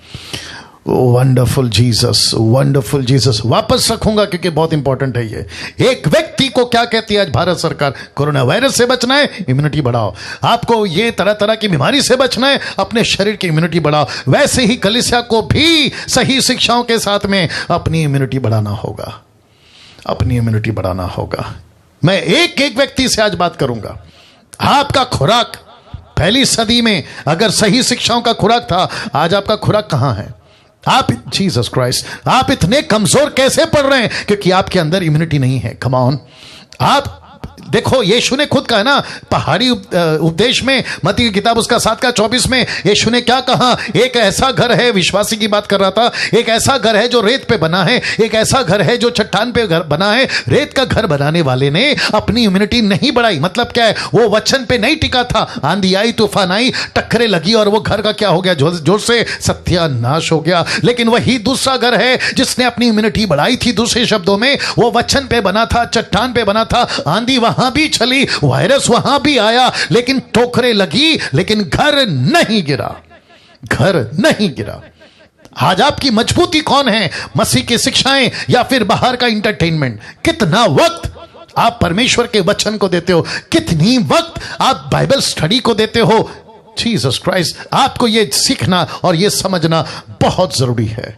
Wonderful Jesus, wonderful Jesus. वापस रखूंगा क्योंकि बहुत इंपॉर्टेंट है ये। एक व्यक्ति को क्या कहती है आज भारत सरकार? कोरोना वायरस से बचना है, इम्यूनिटी बढ़ाओ। आपको ये तरह तरह की बीमारी से बचना है, अपने शरीर की इम्यूनिटी बढ़ाओ। वैसे ही कलीसिया को भी सही शिक्षाओं के साथ में अपनी इम्यूनिटी बढ़ाना होगा, अपनी इम्यूनिटी बढ़ाना होगा। मैं एक एक व्यक्ति से आज बात करूंगा। आपका खुराक पहली सदी में अगर सही शिक्षाओं का खुराक था, आज आपका खुराक कहां है? आप, जीसस क्राइस्ट, आप इतने कमजोर कैसे पड़ रहे हैं? क्योंकि आपके अंदर इम्यूनिटी नहीं है। कम ऑन, आप देखो, यीशु ने खुद कहा ना, पहाड़ी उपदेश में, मत्ती की किताब उसका 7:24 में यीशु ने क्या कहा? एक ऐसा घर है, विश्वासी की बात कर रहा था, एक ऐसा घर है जो रेत पे बना है, एक ऐसा घर है जो चट्टान पे घर बना है। रेत का घर बनाने वाले ने अपनी इम्यूनिटी नहीं बढ़ाई। मतलब क्या है? वो वचन पे नहीं टिका था। आंधी आई, तूफान आई, टक्करें लगी और वो घर का क्या हो गया? जोर से सत्यानाश हो गया। लेकिन वही दूसरा घर है जिसने अपनी इम्यूनिटी बढ़ाई थी। दूसरे शब्दों में, वो वचन पे बना था, चट्टान पे बना था, आंधी वहां भी चली, वायरस वहां भी आया, लेकिन ठोकरें लगी, लेकिन घर नहीं गिरा, घर नहीं गिरा। आज आपकी मजबूती कौन है? मसीह की शिक्षाएं या फिर बाहर का इंटरटेनमेंट? कितना वक्त आप परमेश्वर के वचन को देते हो? कितनी वक्त आप बाइबल स्टडी को देते हो? जीसस क्राइस्ट, आपको यह सीखना और यह समझना बहुत जरूरी है,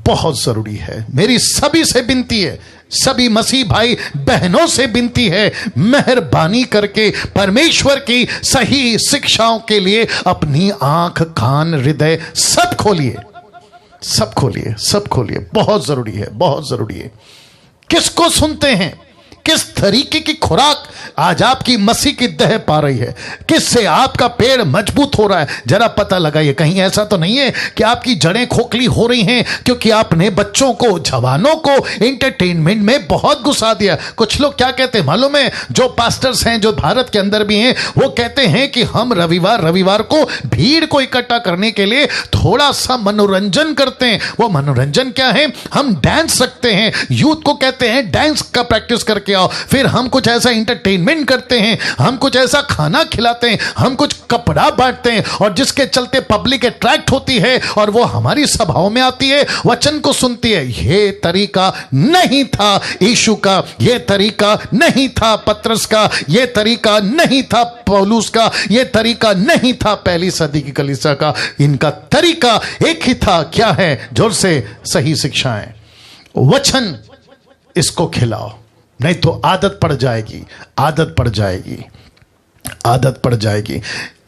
बहुत जरूरी है। मेरी सभी से विनती है, सभी मसीह भाई बहनों से विनती है, मेहरबानी करके परमेश्वर की सही शिक्षाओं के लिए अपनी आंख, कान, हृदय सब खोलिए, सब खोलिए, सब खोलिए। बहुत जरूरी है, बहुत जरूरी है। किसको सुनते हैं? किस तरीके की खुराक आज आपकी मसीह की देह पा रही है? किससे आपका पेड़ मजबूत हो रहा है? जरा पता लगाइए। कहीं ऐसा तो नहीं है कि आपकी जड़ें खोखली हो रही हैं क्योंकि आपने बच्चों को, जवानों को इंटरटेनमेंट में बहुत घुसा दिया। कुछ लोग क्या कहते हैं मालूम है? जो पास्टर्स हैं, जो भारत के अंदर भी हैं, वो कहते हैं कि हम रविवार को भीड़ को इकट्ठा करने के लिए थोड़ा सा मनोरंजन करते हैं। वो मनोरंजन क्या है? हम डांस रखते हैं, यूथ को कहते हैं डांस का प्रैक्टिस करके आओ। फिर हम कुछ ऐसा इंटरटेनमेंट करते हैं, हम कुछ ऐसा खाना खिलाते हैं, हम कुछ कपड़ा बांटते हैं, और जिसके चलते पब्लिक अट्रैक्ट होती है और वो हमारी सभाओं में आती है, वचन को सुनती है। ये तरीका नहीं था यीशु का, ये तरीका नहीं था पतरस का, ये तरीका नहीं था पौलुस का, ये तरीका नहीं था पहली सदी की कलीसिया का। इनका तरीका एक ही था। क्या है? जोर से, सही शिक्षाएं, वचन, इसको खिलाओ, नहीं तो आदत पड़ जाएगी, आदत पड़ जाएगी, आदत पड़ जाएगी।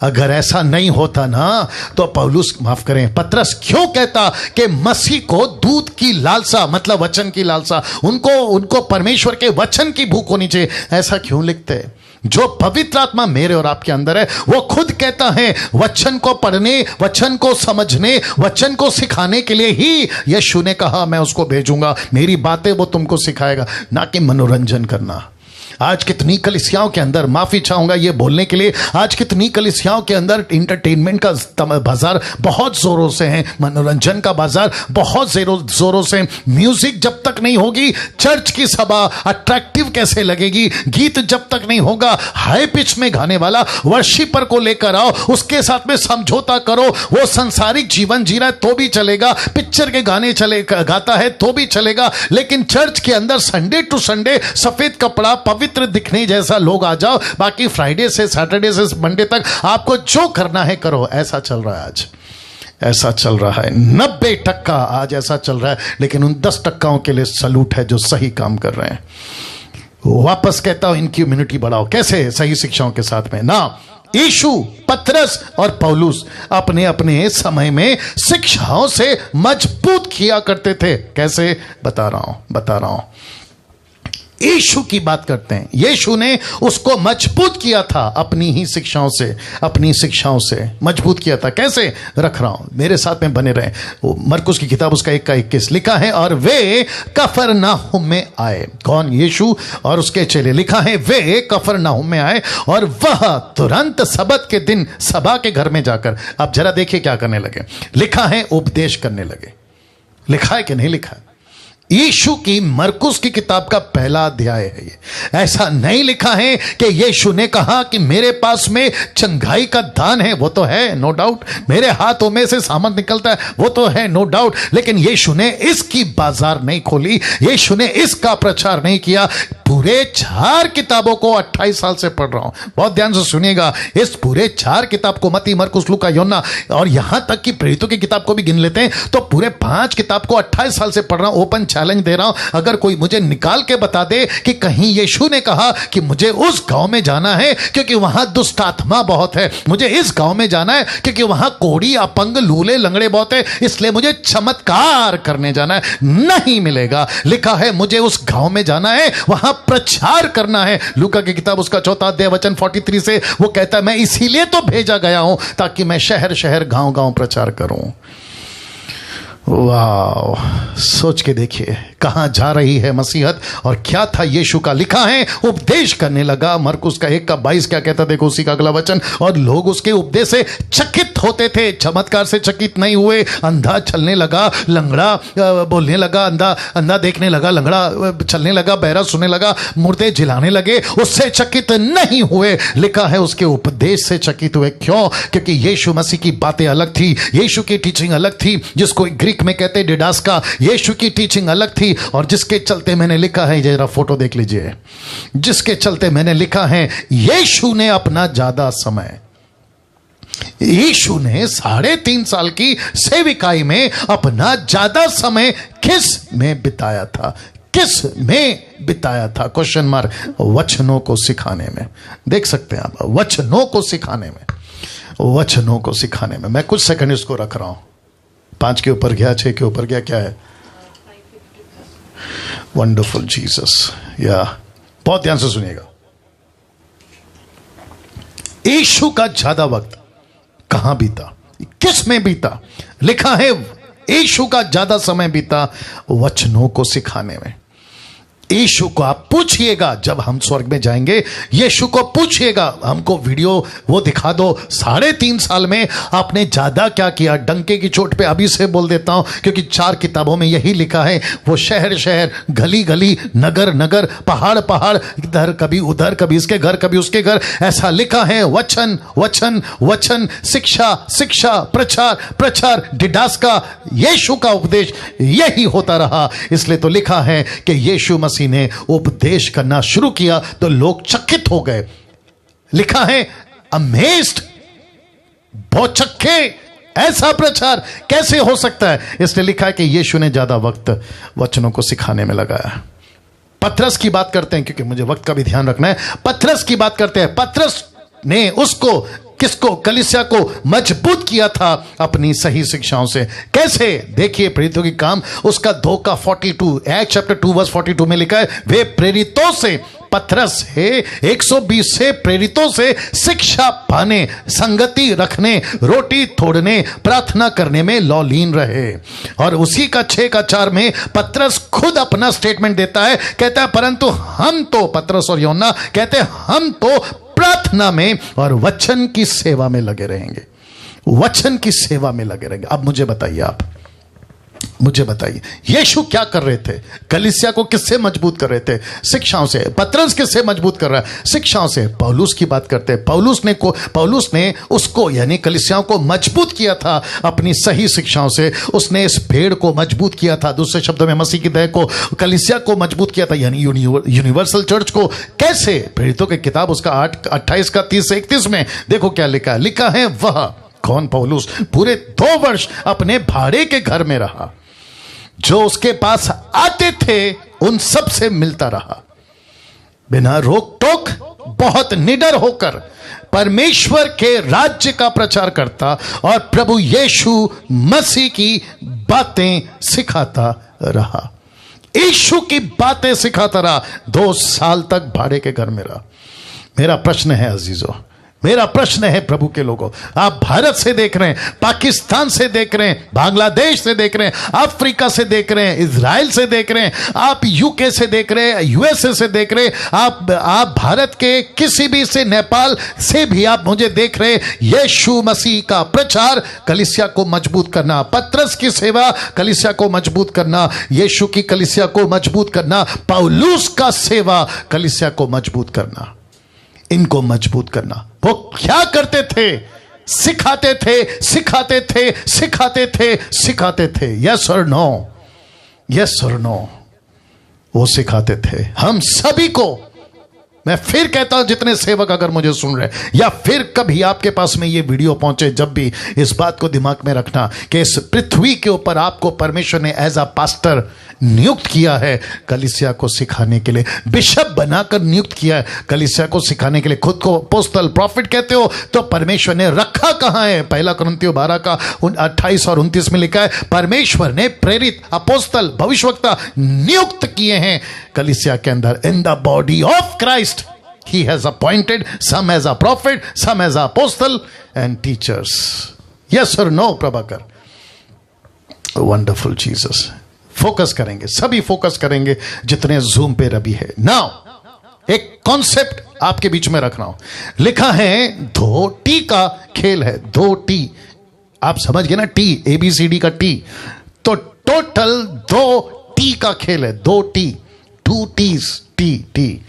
अगर ऐसा नहीं होता ना तो पौलुस, माफ करें, पतरस क्यों कहता कि मसीह को दूध की लालसा, मतलब वचन की लालसा, उनको परमेश्वर के वचन की भूख होनी चाहिए? ऐसा क्यों लिखते? जो पवित्र आत्मा मेरे और आपके अंदर है, वो खुद कहता है वचन को पढ़ने, वचन को समझने, वचन को सिखाने के लिए ही यीशु ने कहा मैं उसको भेजूंगा, मेरी बातें वो तुमको सिखाएगा, ना कि मनोरंजन करना। आज कितनी कलीसियाओं के अंदर, माफी चाहूंगा ये बोलने के लिए, आज कितनी कलीसियाओं के अंदर इंटरटेनमेंट का बाजार बहुत जोरों से है, मनोरंजन का बाजार बहुत जोरों से। म्यूजिक जब तक नहीं होगी, चर्च की सभा अट्रैक्टिव कैसे लगेगी? गीत जब तक नहीं होगा, हाई पिच में गाने वाला वर्शिपर को लेकर आओ, उसके साथ में समझौता करो, वो संसारिक जीवन जी रहा है तो भी चलेगा, पिक्चर के गाने चले गाता है तो भी चलेगा, लेकिन चर्च के अंदर संडे टू संडे सफेद कपड़ा पवित्र दिखने जैसा लोग आ जाओ, बाकी फ्राइडे से सैटरडे से मंडे तक आपको जो करना है करो। ऐसा चल रहा है आज, ऐसा चल रहा है। 90% आज ऐसा चल रहा है, लेकिन उन 10% के लिए सलूट है जो सही काम कर रहे हैं। वापस कहता हूं, इनकी इम्यूनिटी बढ़ाओ। कैसे? सही शिक्षाओं के साथ में ना। यीशु, पतरस और पौलुस अपने अपने समय में शिक्षाओं से मजबूत किया करते थे। कैसे? बता रहा हूं। यीशु की बात करते हैं। यीशु ने उसको मजबूत किया था अपनी ही शिक्षाओं से, अपनी शिक्षाओं से मजबूत किया था। कैसे? रख रहा हूं, मेरे साथ में बने रहे। मरकुस की किताब उसका 1:21 लिखा है, और वे कफरनाहुम में आए। कौन? यीशु और उसके चेले। लिखा है वे कफरनाहुम में आए और वह तुरंत सबत के दिन सभा के घर में जाकर, अब जरा देखिए क्या करने लगे। लिखा है उपदेश करने लगे। लिखा है कि नहीं लिखा है? यीशु की मरकुस की किताब का पहला अध्याय है ये। ऐसा नहीं लिखा है कि यीशु ने कहा कि मेरे पास में चंगाई का दान है, वो तो है नो डाउट, मेरे हाथों में से सामान निकलता है, वो तो है नो डाउट, लेकिन यीशु ने इसकी बाजार नहीं खोली, यीशु ने इसका प्रचार नहीं किया। पूरे 4 किताबों को 28 साल से पढ़ रहा हूं, बहुत ध्यान से सुनिएगा। इस पूरे 4 किताब को, मत्ती, मरकुस, लूका, योहन्ना और यहां तक कि प्रेरितों की किताब को भी गिन लेते हैं, तो पूरे 5 किताब को 28 साल से पढ़ रहा हूं। ओपन चैलेंज दे रहा हूं, अगर कोई मुझे निकाल के बता दे कि कहीं यीशु ने कहा कि मुझे उस गांव में जाना है क्योंकि वहां दुष्ट आत्मा बहुत है, मुझे इस गांव में जाना है क्योंकि वहां कोढ़ी, अपंग, लूले, लंगड़े बहुत है, इसलिए मुझे चमत्कार करने जाना है, नहीं मिलेगा। लिखा है मुझे उस गांव में जाना है, वहां प्रचार करना है। लूका की किताब उसका 4 अध्याय वचन 43 से वो कहता है मैं इसीलिए तो भेजा गया हूं ताकि मैं शहर शहर गांव गांव प्रचार करूं। वाह, सोच के देखिए कहां जा रही है मसीहत और क्या था यीशु का। लिखा है उपदेश करने लगा। मरकुस का 1:22 क्या कहता, देखो उसी का अगला वचन, और लोग उसके उपदेश से चकित होते थे, चमत्कार से चकित नहीं हुए। अंधा चलने लगा, लंगड़ा बोलने लगा, अंधा देखने लगा, लंगड़ा चलने लगा, बहरा सुनने लगा, मुर्दे जिलाने लगे, उससे चकित नहीं हुए। लिखा है उसके उपदेश से चकित हुए। क्यों? क्योंकि यीशु मसीह की बातें अलग थी, यीशु की टीचिंग अलग थी, जिसको ग्रीक में कहते डिडास्का। यीशु की टीचिंग अलग थी, और जिसके चलते मैंने लिखा है, जरा फोटो देख लीजिए, जिसके चलते मैंने लिखा है यीशु ने अपना ज्यादा समय, यीशु ने 3.5 साल की सेविकाई में अपना ज्यादा समय किस में बिताया था? किस में बिताया था? Question mark. वचनों को सिखाने में। देख सकते हैं आप, वचनों को सिखाने में, वचनों को सिखाने में। मैं कुछ सेकंड इसको रख रहा हूं। 5 के ऊपर गया, 6 के ऊपर गया, क्या है? Wonderful Jesus. या बहुत ध्यान से सुनिएगा। यीशु का ज्यादा वक्त कहां बीता, किस में बीता? लिखा है यीशु का ज्यादा समय बीता वचनों को सिखाने में। यीशु को आप पूछिएगा जब हम स्वर्ग में जाएंगे, यीशु को पूछिएगा, हमको वीडियो वो दिखा दो, 3.5 साल में आपने ज्यादा क्या किया। डंके की चोट पे अभी से बोल देता हूं, क्योंकि 4 किताबों में यही लिखा है। वो शहर शहर, गली गली, नगर नगर, पहाड़ पहाड़, इधर कभी उधर, कभी इसके घर कभी उसके घर, ऐसा लिखा है। वचन वचन वचन, शिक्षा शिक्षा, प्रचार प्रचार, डिडास्का, यीशु का उपदेश यही होता रहा। इसलिए तो लिखा है कि यीशु मसीह ने उपदेश करना शुरू किया तो लोग चकित हो गए। लिखा है अमेज्ड, बहुत चक्के, ऐसा प्रचार कैसे हो सकता है? इसलिए लिखा है कि यीशु ने ज्यादा वक्त वचनों को सिखाने में लगाया। पतरस की बात करते हैं, क्योंकि मुझे वक्त का भी ध्यान रखना है। पतरस की बात करते हैं। पतरस ने उसको किसको? कलीसिया को मजबूत किया था अपनी सही शिक्षाओं से। कैसे? देखिए प्रेरितों की काम उसका 2 का 42, एक्ट चैप्टर 2 वर्स 42 में लिखा है, वे प्रेरितों से, पतरस से, 120 से प्रेरितों से शिक्षा पाने, संगति रखने, रोटी तोड़ने, प्रार्थना करने में लौलीन रहे। और उसी का 6 का 4 में पतरस खुद अपना स्टेटमेंट देता है, कहता है परंतु हम तो, पतरस और यूहन्ना कहते हैं, हम तो प्रार्थना में और वचन की सेवा में लगे रहेंगे। वचन की सेवा में लगे रहेंगे। अब मुझे बताइए, आप मुझे बताइए, यीशु क्या कर रहे थे? कलीसिया को किससे मजबूत कर रहे थे? शिक्षाओं से। पतरस किससे मजबूत कर रहा है? शिक्षाओं से। पौलुस की बात करते हैं, पौलुस ने उसको यानी कलीसियाओं को मजबूत किया था अपनी सही शिक्षाओं से। उसने इस भेड़ को मजबूत किया था, दूसरे शब्दों में मसीह की देह को, कलीसिया को मजबूत किया था, यानी यूनिवर्सल चर्च को। कैसे? प्रेरितों की किताब उसका 8:28 का 30 से 31 में देखो क्या लिखा है। लिखा है, वह कौन? पौलुस पूरे 2 वर्ष अपने भाड़े के घर में रहा, जो उसके पास आते थे उन सब से मिलता रहा, बिना रोक टोक, बहुत निडर होकर परमेश्वर के राज्य का प्रचार करता और प्रभु यीशु मसीह की बातें सिखाता रहा। यीशु की बातें सिखाता रहा। 2 साल तक भाड़े के घर में रहा। मेरा प्रश्न है अजीजों, मेरा प्रश्न है प्रभु के लोगों, आप भारत से देख रहे हैं, पाकिस्तान से देख रहे हैं, बांग्लादेश से देख रहे हैं, अफ्रीका से देख रहे हैं, इजराइल से देख रहे हैं, आप यूके से देख रहे हैं, यूएसए से देख रहे हैं, आप भारत के किसी भी से, नेपाल से भी आप मुझे देख रहे हैं। यीशु मसीह का प्रचार कलीसिया को मजबूत करना, पतरस की सेवा कलीसिया को मजबूत करना, यीशु की कलीसिया को मजबूत करना, पौलुस का सेवा कलीसिया को मजबूत करना, इनको मजबूत करना। वो क्या करते थे? सिखाते थे, सिखाते थे, सिखाते थे, सिखाते थे। यस और नो? यस और नो? वो सिखाते थे हम सभी को। मैं फिर कहता हूं, जितने सेवक अगर मुझे सुन रहे हैं या फिर कभी आपके पास में ये वीडियो पहुंचे, जब भी इस बात को दिमाग में रखना कि इस पृथ्वी के ऊपर आपको परमेश्वर ने एज अ पास्टर नियुक्त किया है कलीसिया को सिखाने के लिए, बिशप बनाकर नियुक्त किया है कलीसिया को सिखाने के लिए। खुद को अपोस्तल, प्रॉफिट कहते हो तो परमेश्वर ने रखा कहां है? 1 कुरिन्थियों 12 का 28 और 29 में लिखा है, परमेश्वर ने प्रेरित, अपोस्तल, भविष्यवक्ता नियुक्त किए हैं कलीसिया के अंदर, in the body of Christ. He has appointed some as a prophet, some as a apostle and teachers. Yes or no, Prabhakar? Wonderful Jesus. Focus करेंगे, सभी फोकस करेंगे जितने जूम पे रवि है। नाउ एक कॉन्सेप्ट आपके बीच में रख रहा हूं। लिखा है 2 टी का खेल है। 2 टी, आप समझ गए ना? टी, ABCD का टी, तो टोटल 2 टी का खेल है। 2 टी, 2 टीज, टी।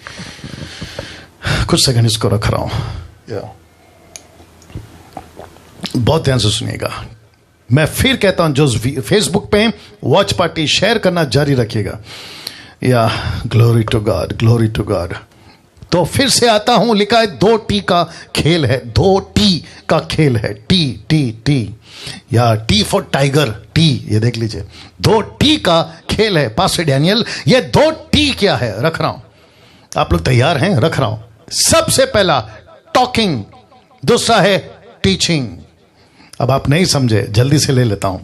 कुछ सेकंड इसको रख रहा हूं, बहुत ध्यान से सुनिएगा। मैं फिर कहता हूं, जो फेसबुक पे वॉच पार्टी शेयर करना जारी रखिएगा। या glory to God, glory to God. तो फिर से आता हूं, लिखा है 2 टी का खेल है। 2 टी का खेल है। टी या टी फॉर टाइगर, टी, ये देख लीजिए। 2 टी का खेल है। पास्टर डैनियल, ये 2 टी क्या है? रख रहा हूं, आप लोग तैयार हैं? रख रहा हूं। सबसे पहला टॉकिंग, दूसरा है टीचिंग। अब आप नहीं समझे, जल्दी से ले लेता हूं।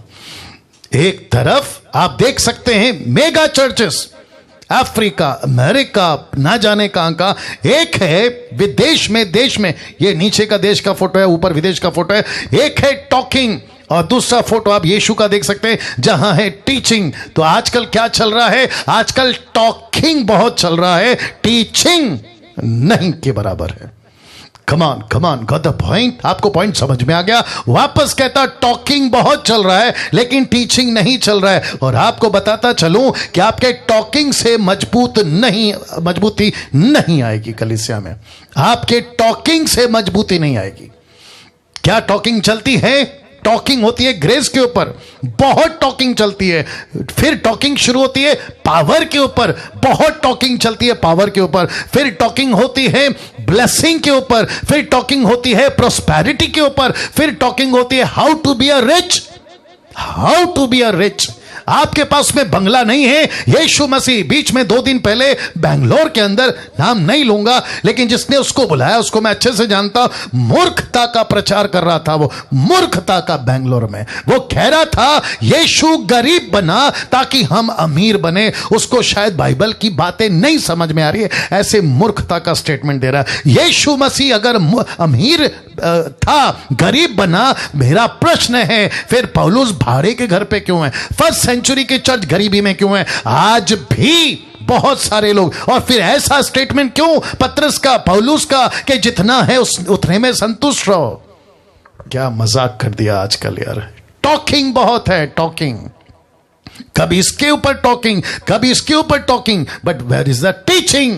एक तरफ आप देख सकते हैं मेगा चर्चेस, अफ्रीका, अमेरिका, ना जाने कहां का। एक है विदेश में, देश में, ये नीचे का देश का फोटो है, ऊपर विदेश का फोटो है। एक है टॉकिंग और दूसरा फोटो आप यीशु का देख सकते हैं, जहां है टीचिंग। तो आजकल क्या चल रहा है? आजकल टॉकिंग बहुत चल रहा है, टीचिंग नहीं के बराबर है। कमान गॉट द पॉइंट? आपको पॉइंट समझ में आ गया? वापस कहता, टॉकिंग बहुत चल रहा है लेकिन टीचिंग नहीं चल रहा है। और आपको बताता चलूं कि आपके टॉकिंग से मजबूती नहीं आएगी कलीसिया में। आपके टॉकिंग से मजबूती नहीं आएगी। क्या टॉकिंग चलती है? टॉकिंग होती है ग्रेस के ऊपर, बहुत टॉकिंग चलती है। फिर टॉकिंग शुरू होती है पावर के ऊपर, बहुत टॉकिंग चलती है पावर के ऊपर। फिर टॉकिंग होती है ब्लेसिंग के ऊपर, फिर टॉकिंग होती है प्रोस्पेरिटी के ऊपर, फिर टॉकिंग होती है how to be a rich. आपके पास में बंगला नहीं है। यीशु मसीह बीच में 2 दिन पहले बेंगलोर के अंदर, नाम नहीं लूंगा, लेकिन जिसने उसको बुलाया उसको मैं अच्छे से जानता हूं, मूर्खता का प्रचार कर रहा था। वो मूर्खता का बेंगलोर में वो कह रहा था यीशु गरीब बना ताकि हम अमीर बने। उसको शायद बाइबल की बातें नहीं समझ में आ रही है, ऐसे मूर्खता का स्टेटमेंट दे रहा है। यीशु मसीह अगर अमीर था, गरीब बना, मेरा प्रश्न है फिर पौलुस भाड़े के घर पे क्यों है? फर्स्ट सेंचुरी की चर्च गरीबी में क्यों है? आज भी बहुत सारे लोग, और फिर ऐसा स्टेटमेंट क्यों पत्रस का, पौलुस का, कि जितना है उतने में संतुष्ट रहो। क्या मजाक कर दिया आजकल यार। टॉकिंग बहुत है, टॉकिंग, कभी इसके ऊपर टॉकिंग, कभी इसके ऊपर talking, but where is the teaching?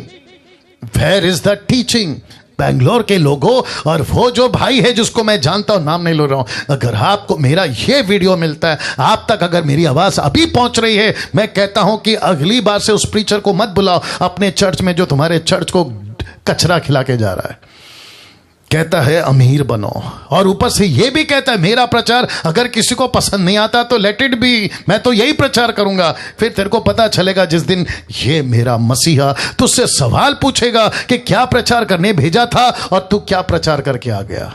Where is the teaching? Bangalore के लोगों, और वो जो भाई है जिसको मैं जानता हूं, नाम नहीं ले रहा हूं, अगर आपको मेरा ये वीडियो मिलता है, आप तक अगर मेरी आवाज अभी पहुंच रही है, मैं कहता हूं कि अगली बार से उस प्रीचर को मत बुलाओ अपने चर्च में जो तुम्हारे चर्च को कचरा खिला के जा रहा है। कहता है अमीर बनो, और ऊपर से यह भी कहता है मेरा प्रचार अगर किसी को पसंद नहीं आता तो लेट इट बी, मैं तो यही प्रचार करूंगा। फिर तेरे को पता चलेगा जिस दिन ये मेरा मसीहा तुझसे सवाल पूछेगा कि क्या प्रचार करने भेजा था और तू क्या प्रचार करके आ गया।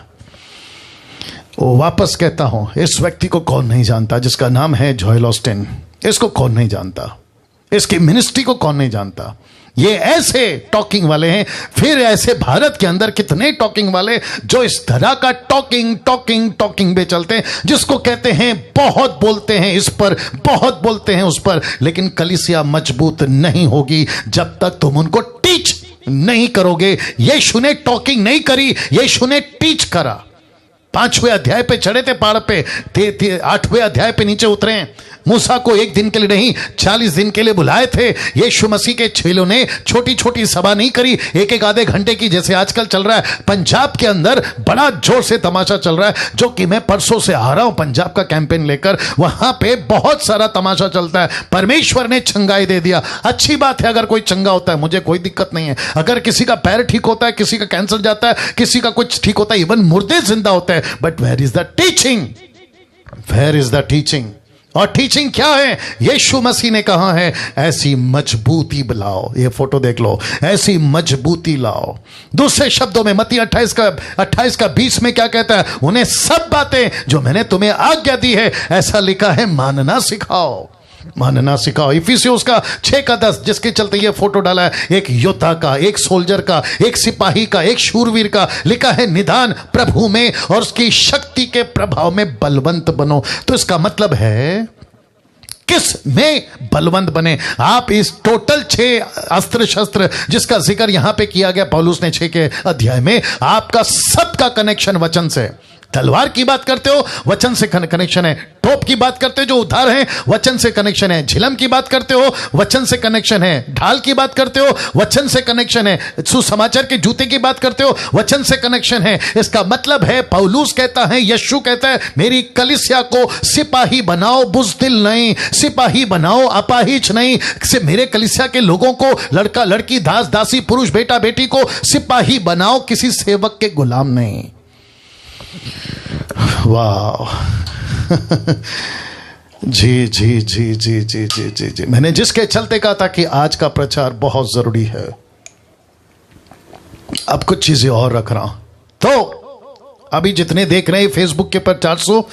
वापस कहता हूं, इस व्यक्ति को कौन नहीं जानता जिसका नाम है जोएल ऑस्टिन? इसको कौन नहीं जानता? इसकी मिनिस्ट्री को कौन नहीं जानता? ये ऐसे टॉकिंग वाले हैं। फिर ऐसे भारत के अंदर कितने टॉकिंग वाले जो इस तरह का टॉकिंग टॉकिंग टॉकिंग में चलते हैं, जिसको कहते हैं बहुत बोलते हैं इस पर, बहुत बोलते हैं उस पर, लेकिन कलीसिया मजबूत नहीं होगी जब तक तुम उनको टीच नहीं करोगे। यीशु ने टॉकिंग नहीं करी, यीशु ने टीच करा। 5वें अध्याय पे चढ़े थे पहाड़ पे, 8वें अध्याय पे नीचे उतरे। मूसा को 1 दिन के लिए नहीं 40 दिन के लिए बुलाए थे। यीशु मसीह के चेलों ने छोटी छोटी सभा नहीं करी, एक आधे घंटे की, जैसे आजकल चल रहा है। पंजाब के अंदर बड़ा जोर से तमाशा चल रहा है, जो कि मैं परसों से आ रहा हूं पंजाब का कैंपेन लेकर। वहां पे बहुत सारा तमाशा चलता है। परमेश्वर ने चंगाई दे दिया, अच्छी बात है। अगर कोई चंगा होता है मुझे कोई दिक्कत नहीं है। अगर किसी का पैर ठीक होता है, किसी का कैंसर जाता है, किसी का कुछ ठीक होता है, इवन मुर्दे जिंदा होते हैं। But where is the teaching? Where is the teaching? और टीचिंग क्या है? यीशु मसीह ने कहा है ऐसी मजबूती लाओ। ये फोटो देख लो, ऐसी मजबूती लाओ। दूसरे शब्दों में मत्ती 28 का 20 में क्या कहता है? उन्हें सब बातें जो मैंने तुम्हें आज्ञा दी है, ऐसा लिखा है, मानना सिखाओ, मानना सिखाओ। इफिसियोस का 6 का 10, जिसके चलते ये फोटो डाला है, एक योद्धा का, एक सोल्जर का, एक सिपाही का, एक शूरवीर का। लिखा है निदान प्रभु में और उसकी शक्ति के प्रभाव में बलवंत बनो। तो इसका मतलब है किस में बलवंत बने आप? इस टोटल 6 अस्त्र शस्त्र जिसका जिक्र यहां पे किया गया पौलुस ने 6 के अध्याय में, आपका सबका कनेक्शन वचन से। तलवार की बात करते हो, वचन से कनेक्शन है। तोप की बात करते हो, जो उधार है, वचन से कनेक्शन है। झिलम की बात करते हो, वचन से कनेक्शन है। ढाल की बात करते हो, वचन से कनेक्शन है। सुसमाचार के जूते की बात करते हो, वचन से कनेक्शन है। इसका मतलब है पौलुस कहता है, यीशु कहता है, मेरी कलीसिया को सिपाही बनाओ, बुज़दिल नहीं। सिपाही बनाओ, अपाहिज नहीं। मेरे कलीसिया के लोगों को, लड़का लड़की, दास दासी, पुरुष बेटा बेटी को सिपाही बनाओ, किसी सेवक के गुलाम नहीं। वाह जी जी जी जी जी जी जी जी। मैंने जिसके चलते कहा था कि आज का प्रचार बहुत जरूरी है, अब कुछ चीजें और रख रहा हूं। तो अभी जितने देख रहे हैं फेसबुक के ऊपर 400,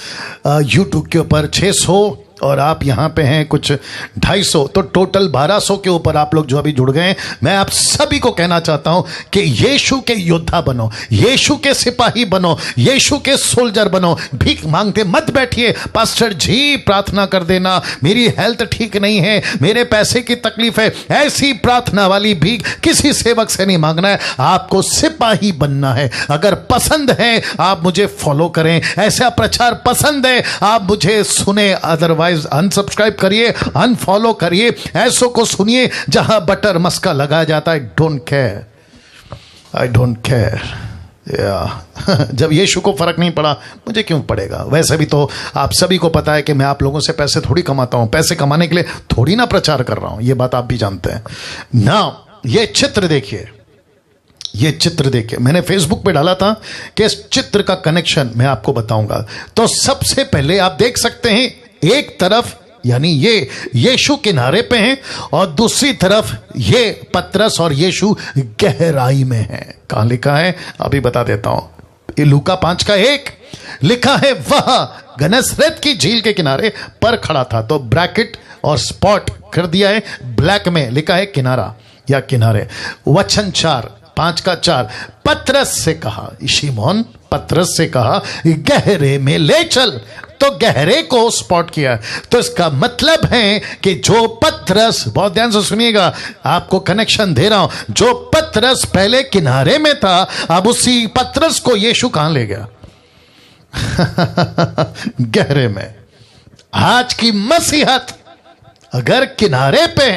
यूट्यूब के ऊपर 600, और आप यहां पे हैं कुछ 250, तो टोटल 1200 के ऊपर आप लोग जो अभी जुड़ गए हैं। मैं आप सभी को कहना चाहता हूं कि यीशु के योद्धा बनो, यीशु के सिपाही बनो, यीशु के सोल्जर बनो। भीख मांगते मत बैठिए, पास्टर जी प्रार्थना कर देना, मेरी हेल्थ ठीक नहीं है, मेरे पैसे की तकलीफ है। ऐसी प्रार्थना वाली भीख किसी सेवक से नहीं मांगना है, आपको सिपाही बनना है। अगर पसंद है आप मुझे फॉलो करें, ऐसा प्रचार पसंद है आप मुझे सुने, अदरवाइज अनसब्सक्राइब करिए, अनफॉलो करिए। ऐसों को सुनिए जहां बटर मस्का लगाया जाता है। Don't care, I don't care. जब यीशु को फर्क नहीं पड़ा, मुझे क्यों पड़ेगा? वैसे भी तो आप सभी को पता है कि मैं आप लोगों से पैसे थोड़ी कमाता हूं, पैसे कमाने के लिए थोड़ी ना प्रचार कर रहा हूं, ये बात आप भी जानते हैं ना। ये चित्र देखिए, ये चित्र देखिए, मैंने फेसबुक पे डाला था कि इस चित्र का कनेक्शन मैं आपको बताऊंगा। तो सबसे पहले आप देख सकते हैं, एक तरफ यानी ये यीशु किनारे पे हैं और दूसरी तरफ ये पतरस और यीशु गहराई में हैं। कहां लिखा है अभी बता देता हूं। ये लूका 5:1 लिखा है, वह गन्नेसरेत की झील के किनारे पर खड़ा था। तो ब्रैकेट और स्पॉट कर दिया है, ब्लैक में लिखा है किनारा या किनारे। वचन 5:4 पतरस से कहा, शिमोन पतरस से कहा गहरे में ले चल। तो गहरे को स्पॉट किया। तो इसका मतलब है कि जो पतरस, बहुत ध्यान से सुनिएगा, आपको कनेक्शन दे रहा हूं, जो पतरस पहले किनारे में था, अब उसी पतरस को यीशु कहां ले गया? गहरे में। आज की मसीहत अगर किनारे पे,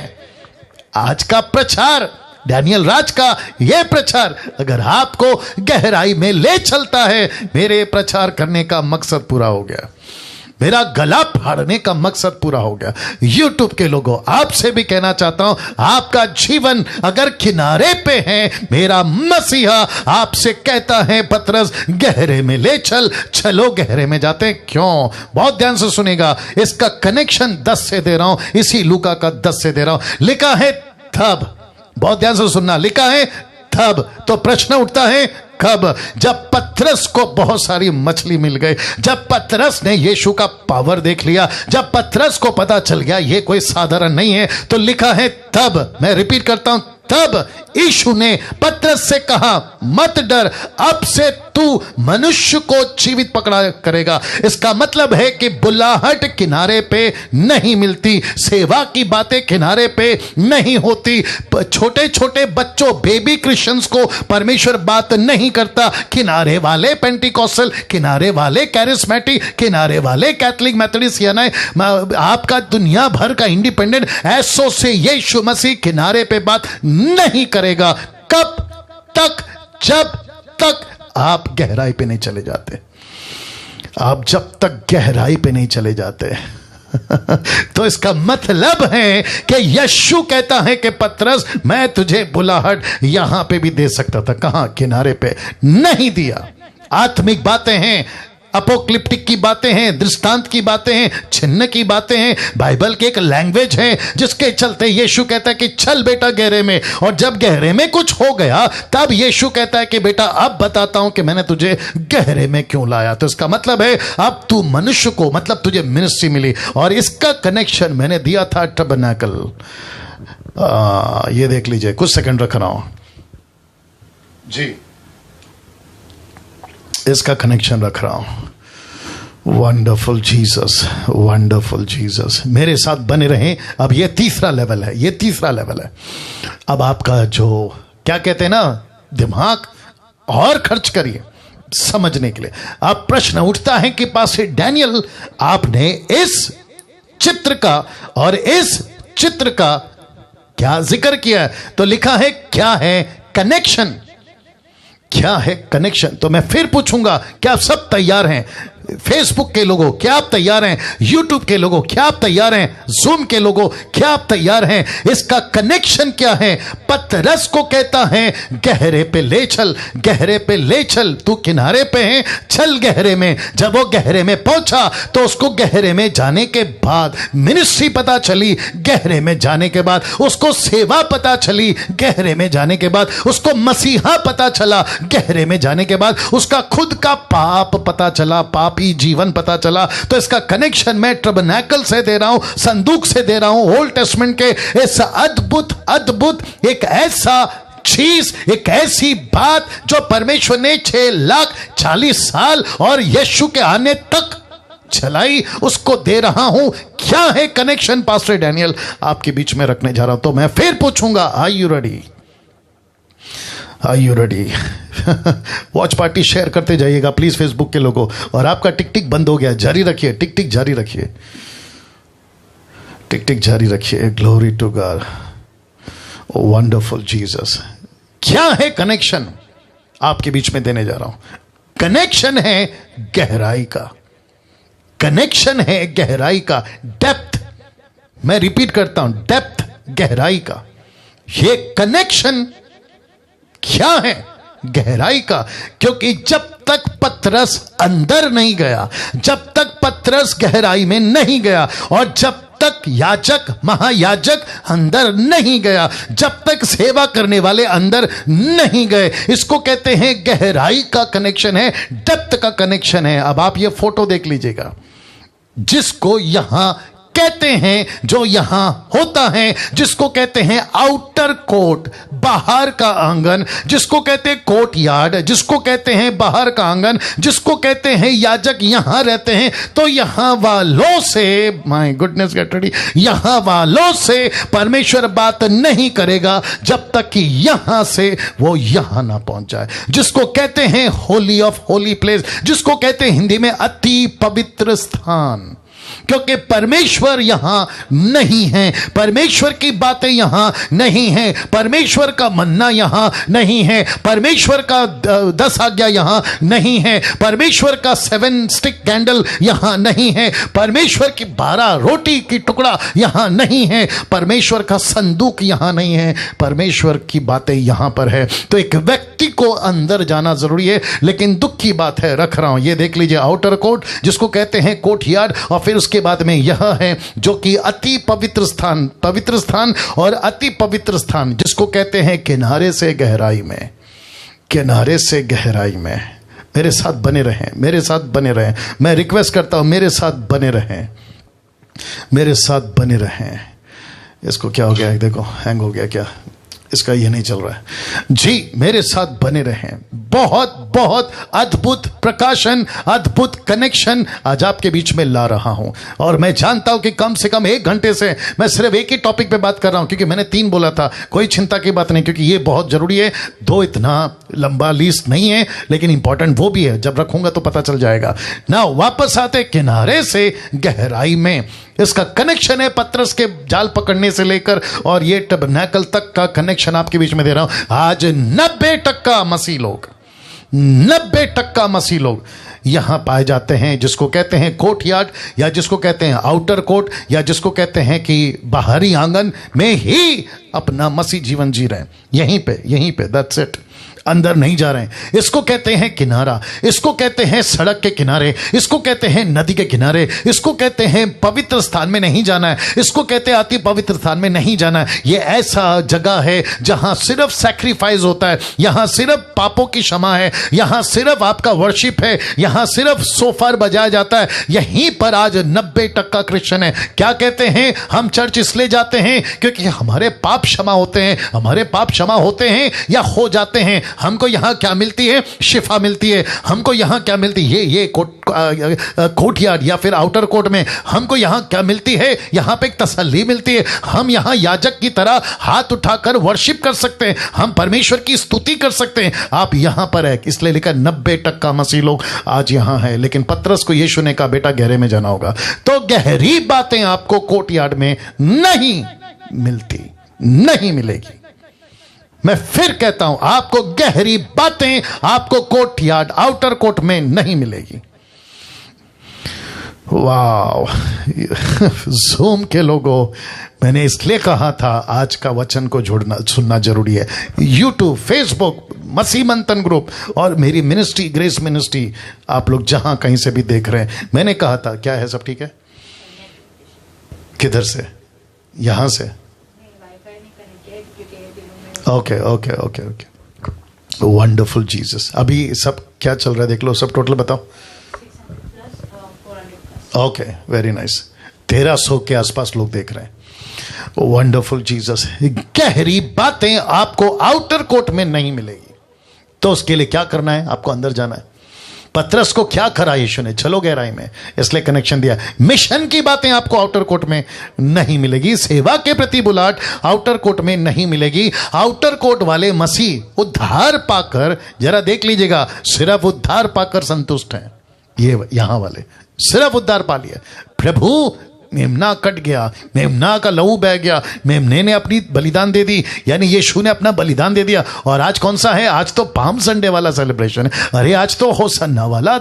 आज का प्रचार, डैनियल राज का यह प्रचार अगर आपको गहराई में ले चलता है, मेरे प्रचार करने का मकसद पूरा हो गया, मेरा गला फाड़ने का मकसद पूरा हो गया। यूट्यूब के लोगों, आपसे भी कहना चाहता हूं, आपका जीवन अगर किनारे पे है, मेरा मसीहा आपसे कहता है पतरस गहरे में ले चल। चलो गहरे में जाते हैं। क्यों? बहुत ध्यान से सुनेगा, इसका कनेक्शन 10 से दे रहा हूं, इसी लूका का 10 से दे रहा हूं। लिखा है तब, बहुत ध्यान से सुनना, लिखा है तब। तो प्रश्न उठता है कब? जब पतरस को बहुत सारी मछली मिल गई, जब पतरस ने यीशु का पावर देख लिया, जब पतरस को पता चल गया ये कोई साधारण नहीं है। तो लिखा है तब, मैं रिपीट करता हूं, तब यीशु ने पतरस से कहा मत डर, अब से तू मनुष्य को जीवित पकड़ा करेगा। इसका मतलब है कि बुलाहट किनारे पे नहीं मिलती, सेवा की बातें किनारे पे नहीं होती। छोटे छोटे बच्चों, बेबी क्रिश्चियंस को परमेश्वर बात नहीं करता। किनारे वाले पेंटिकॉस्टल, किनारे वाले कैरिस्मेटिक, किनारे वाले कैथलिक मेथोडिस्ट, यानी आपका दुनिया भर का इंडिपेंडेंट, ऐसों से यीशु मसीह किनारे पे बात नहीं करेगा। कब तक? जब तक आप गहराई पे नहीं चले जाते। आप जब तक गहराई पे नहीं चले जाते तो इसका मतलब है कि यीशु कहता है कि पतरस, मैं तुझे बुलाहट यहां पे भी दे सकता था, कहां? किनारे पे नहीं दिया। आत्मिक बातें हैं, अपोक्लिप्टिक की बातें हैं, दृष्टांत की बातें हैं, चिन्ह की बातें हैं, बाइबल की एक लैंग्वेज है जिसके चलते यीशु कहता है कि चल बेटा गहरे में। और जब गहरे में कुछ हो गया, तब यीशु कहता है कि बेटा अब बताता हूं कि मैंने तुझे गहरे में क्यों लाया। तो इसका मतलब है अब तू मनुष्य को, मतलब तुझे मिनिस्ट्री मिली। और इसका कनेक्शन मैंने दिया था टबरनेकल। ये देख लीजिए, कुछ सेकंड रख रहा हूं जी, इसका कनेक्शन रख रहा हूं। वंडरफुल जीसस, वंडरफुल जीसस, मेरे साथ बने रहें। अब ये तीसरा लेवल है, ये तीसरा लेवल है। अब आपका जो क्या कहते हैं ना, दिमाग और खर्च करिए समझने के लिए। अब प्रश्न उठता है कि पास्टर डैनियल, आपने इस चित्र का और इस चित्र का क्या जिक्र किया है? तो लिखा है क्या है कनेक्शन, क्या है कनेक्शन? तो मैं फिर पूछूंगा, क्या आप सब तैयार हैं? फेसबुक के लोगों, क्या आप तैयार हैं? यूट्यूब के लोगों, क्या आप तैयार हैं? जूम के लोगों, क्या आप तैयार हैं? इसका कनेक्शन क्या है? पतरस को कहता है गहरे पे ले चल, गहरे पे ले चल, तू किनारे पे है, चल गहरे में। जब वो गहरे में पहुंचा तो उसको गहरे में जाने के बाद मिनिस्ट्री पता चली, गहरे में जाने के बाद उसको सेवा पता चली, गहरे में जाने के बाद उसको मसीहा पता चला, गहरे में जाने के बाद उसका खुद का पाप पता चला, पापी जीवन पता चला। तो इसका कनेक्शन मैं टबरनेकल से दे रहा हूं, संदूक से दे रहा हूं, ओल्ड टेस्टमेंट के इस अद्भुत अद्भुत एक ऐसा चीज, एक ऐसी बात जो परमेश्वर ने 6,40,000 साल और यीशु के आने तक चलाई, उसको दे रहा हूं। क्या है कनेक्शन पास्टर डैनियल? आपके बीच में रखने जा रहा हूं। तो मैं फिर पूछूंगा, are you ready? Are you ready? Watch party share करते जाइएगा प्लीज फेसबुक के लोगों। और आपका टिक टिक बंद हो गया, जारी रखिए, टिक टिक जारी रखिए, टिक टिक जारी रखिए। Glory to God, wonderful Jesus. क्या है कनेक्शन? आपके बीच में देने जा रहा हूं। कनेक्शन है गहराई का, कनेक्शन है गहराई का, डेप्थ। मैं रिपीट करता हूं, डेप्थ, गहराई का। ये कनेक्शन क्या है? गहराई का। क्योंकि जब तक पतरस अंदर नहीं गया, जब तक पतरस गहराई में नहीं गया, और जब तक याजक महायाजक अंदर नहीं गया, जब तक सेवा करने वाले अंदर नहीं गए। इसको कहते हैं गहराई का कनेक्शन है, डेप्थ का कनेक्शन है। अब आप ये फोटो देख लीजिएगा, जिसको यहां कहते हैं, जो यहां होता है, जिसको कहते हैं आउटर कोर्ट, बाहर का आंगन, जिसको कहते हैं कोर्ट यार्ड, जिसको कहते हैं बाहर का आंगन, जिसको कहते हैं याजक यहां रहते हैं। तो यहां वालों से, माय गुडनेस गेट रेडी, यहां वालों से परमेश्वर बात नहीं करेगा जब तक कि यहां से वो यहां ना पहुंच जाए। जिसको कहते हैं होली ऑफ होली प्लेस, जिसको कहते हैं हिंदी में अति पवित्र स्थान, क्योंकि परमेश्वर यहां नहीं है, परमेश्वर की बातें यहां नहीं है, परमेश्वर का मन्ना यहां नहीं है, परमेश्वर का 10 आज्ञा यहां नहीं है, परमेश्वर का 7 स्टिक कैंडल यहां नहीं है, परमेश्वर की 12 रोटी की टुकड़ा यहां नहीं है, परमेश्वर का संदूक यहां नहीं है, परमेश्वर की बातें यहां पर है। तो एक व्यक्ति को अंदर जाना जरूरी है। लेकिन दुख की बात है, रख रहा हूं, ये देख लीजिए, आउटर कोर्ट जिसको कहते हैं कोर्ट यार्ड, और फिर उसके बाद में यह है जो कि अति पवित्र स्थान, पवित्र स्थान और अति पवित्र स्थान, जिसको कहते हैं किनारे से गहराई में, किनारे से गहराई में। मेरे साथ बने रहें, मेरे साथ बने रहें, मैं रिक्वेस्ट करता हूं, मेरे साथ बने रहें, मेरे साथ बने रहें। इसको क्या हो गया, देखो हैंग हो गया क्या, इसका ये नहीं चल रहा है जी, मेरे साथ बने रहें। बहुत बहुत अद्भुत प्रकाशन, अद्भुत कनेक्शन आज आपके बीच में ला रहा हूं। और मैं जानता हूं कि कम से कम 1 घंटे से मैं सिर्फ एक ही टॉपिक पे बात कर रहा हूं, क्योंकि मैंने 3 बोला था। कोई चिंता की बात नहीं, क्योंकि ये बहुत जरूरी है। 2 इतना लंबा लिस्ट नहीं है, लेकिन इंपॉर्टेंट वो भी है, जब रखूंगा तो पता चल जाएगा ना। वापस आते किनारे से गहराई में, इसका कनेक्शन है पतरस के जाल पकड़ने से लेकर और ये टबरनेकल तक का कनेक्शन आपके बीच में दे रहा हूं। आज 90% मसीह लोग, 90% मसीह लोग यहां पाए जाते हैं, जिसको कहते हैं कोर्ट यार्ड, या जिसको कहते हैं आउटर कोर्ट, या जिसको कहते हैं कि बाहरी आंगन में ही अपना मसीह जीवन जी रहे हैं। यहीं पे दैट्स इट, अंदर नहीं जा रहे हैं। इसको कहते हैं किनारा, इसको कहते हैं सड़क के किनारे, इसको कहते हैं नदी के किनारे, इसको कहते हैं पवित्र स्थान में नहीं जाना है, इसको कहते हैं अति पवित्र स्थान में नहीं जाना है। ये ऐसा जगह है जहां सिर्फ सैक्रिफाइस होता है, यहां सिर्फ पापों की क्षमा है, यहां सिर्फ आपका वर्शिप है, यहां सिर्फ सोफर बजाया जाता है। यहीं पर आज 90% क्रिश्चियन है। क्या कहते हैं, हम चर्च इसलिए जाते हैं क्योंकि हमारे पाप क्षमा होते हैं, हमारे पाप क्षमा होते हैं या हो जाते हैं। हमको यहां क्या मिलती है, शिफा मिलती है। हमको यहां क्या मिलती है, ये कोर्ट यार्ड या फिर आउटर कोर्ट में हमको यहां क्या मिलती है, यहां पे एक तसल्ली मिलती है। हम यहां याजक की तरह हाथ उठाकर वर्शिप कर सकते हैं, हम परमेश्वर की स्तुति कर सकते हैं। आप यहां पर है, इसलिए लिखा 90% मसीह लोग आज यहां है। लेकिन पतरस को यीशु ने कहा, बेटा गहरे में जाना होगा। तो गहरी बातें आपको कोर्ट यार्ड में नहीं मिलती, नहीं मिलेगी। मैं फिर कहता हूं, आपको गहरी बातें आपको कोर्ट यार्ड, आउटर कोर्ट में नहीं मिलेगी। वाह, जूम के लोगों, मैंने इसलिए कहा था आज का वचन को जोड़ना सुनना जरूरी है। यूट्यूब, फेसबुक, मसीह मंथन ग्रुप और मेरी मिनिस्ट्री ग्रेस मिनिस्ट्री, आप लोग जहां कहीं से भी देख रहे हैं, मैंने कहा था, क्या है, सब ठीक है? किधर से? यहां से? Okay okay okay okay, wonderful Jesus. अभी सब क्या चल रहा है देख लो, सब टोटल बताओ। Okay, very nice. 1300 के आसपास लोग देख रहे हैं। Wonderful Jesus. गहरी बातें आपको आउटर कोर्ट में नहीं मिलेगी, तो उसके लिए क्या करना है, आपको अंदर जाना है। पतरस को क्या करा यीशु ने, चलो गहराई में, इसलिए कनेक्शन दिया। मिशन की बातें आपको आउटर कोर्ट में नहीं मिलेगी, सेवा के प्रति बुलाहट आउटर कोर्ट में नहीं मिलेगी। आउटर कोर्ट वाले मसीह उद्धार पाकर, जरा देख लीजिएगा, सिर्फ उद्धार पाकर संतुष्ट हैं। ये यहां वाले सिर्फ उद्धार पा लिया। प्रभु मेमना कट गया, मेमना का लहू बह गया, मेमने ने अपनी बलिदान दे दी, यानी यीशु ने अपना बलिदान दे दिया। और आज कौन सा है, आज तो पाम संडे वाला सेलिब्रेशन है। अरे आज तो होसन्ना वाला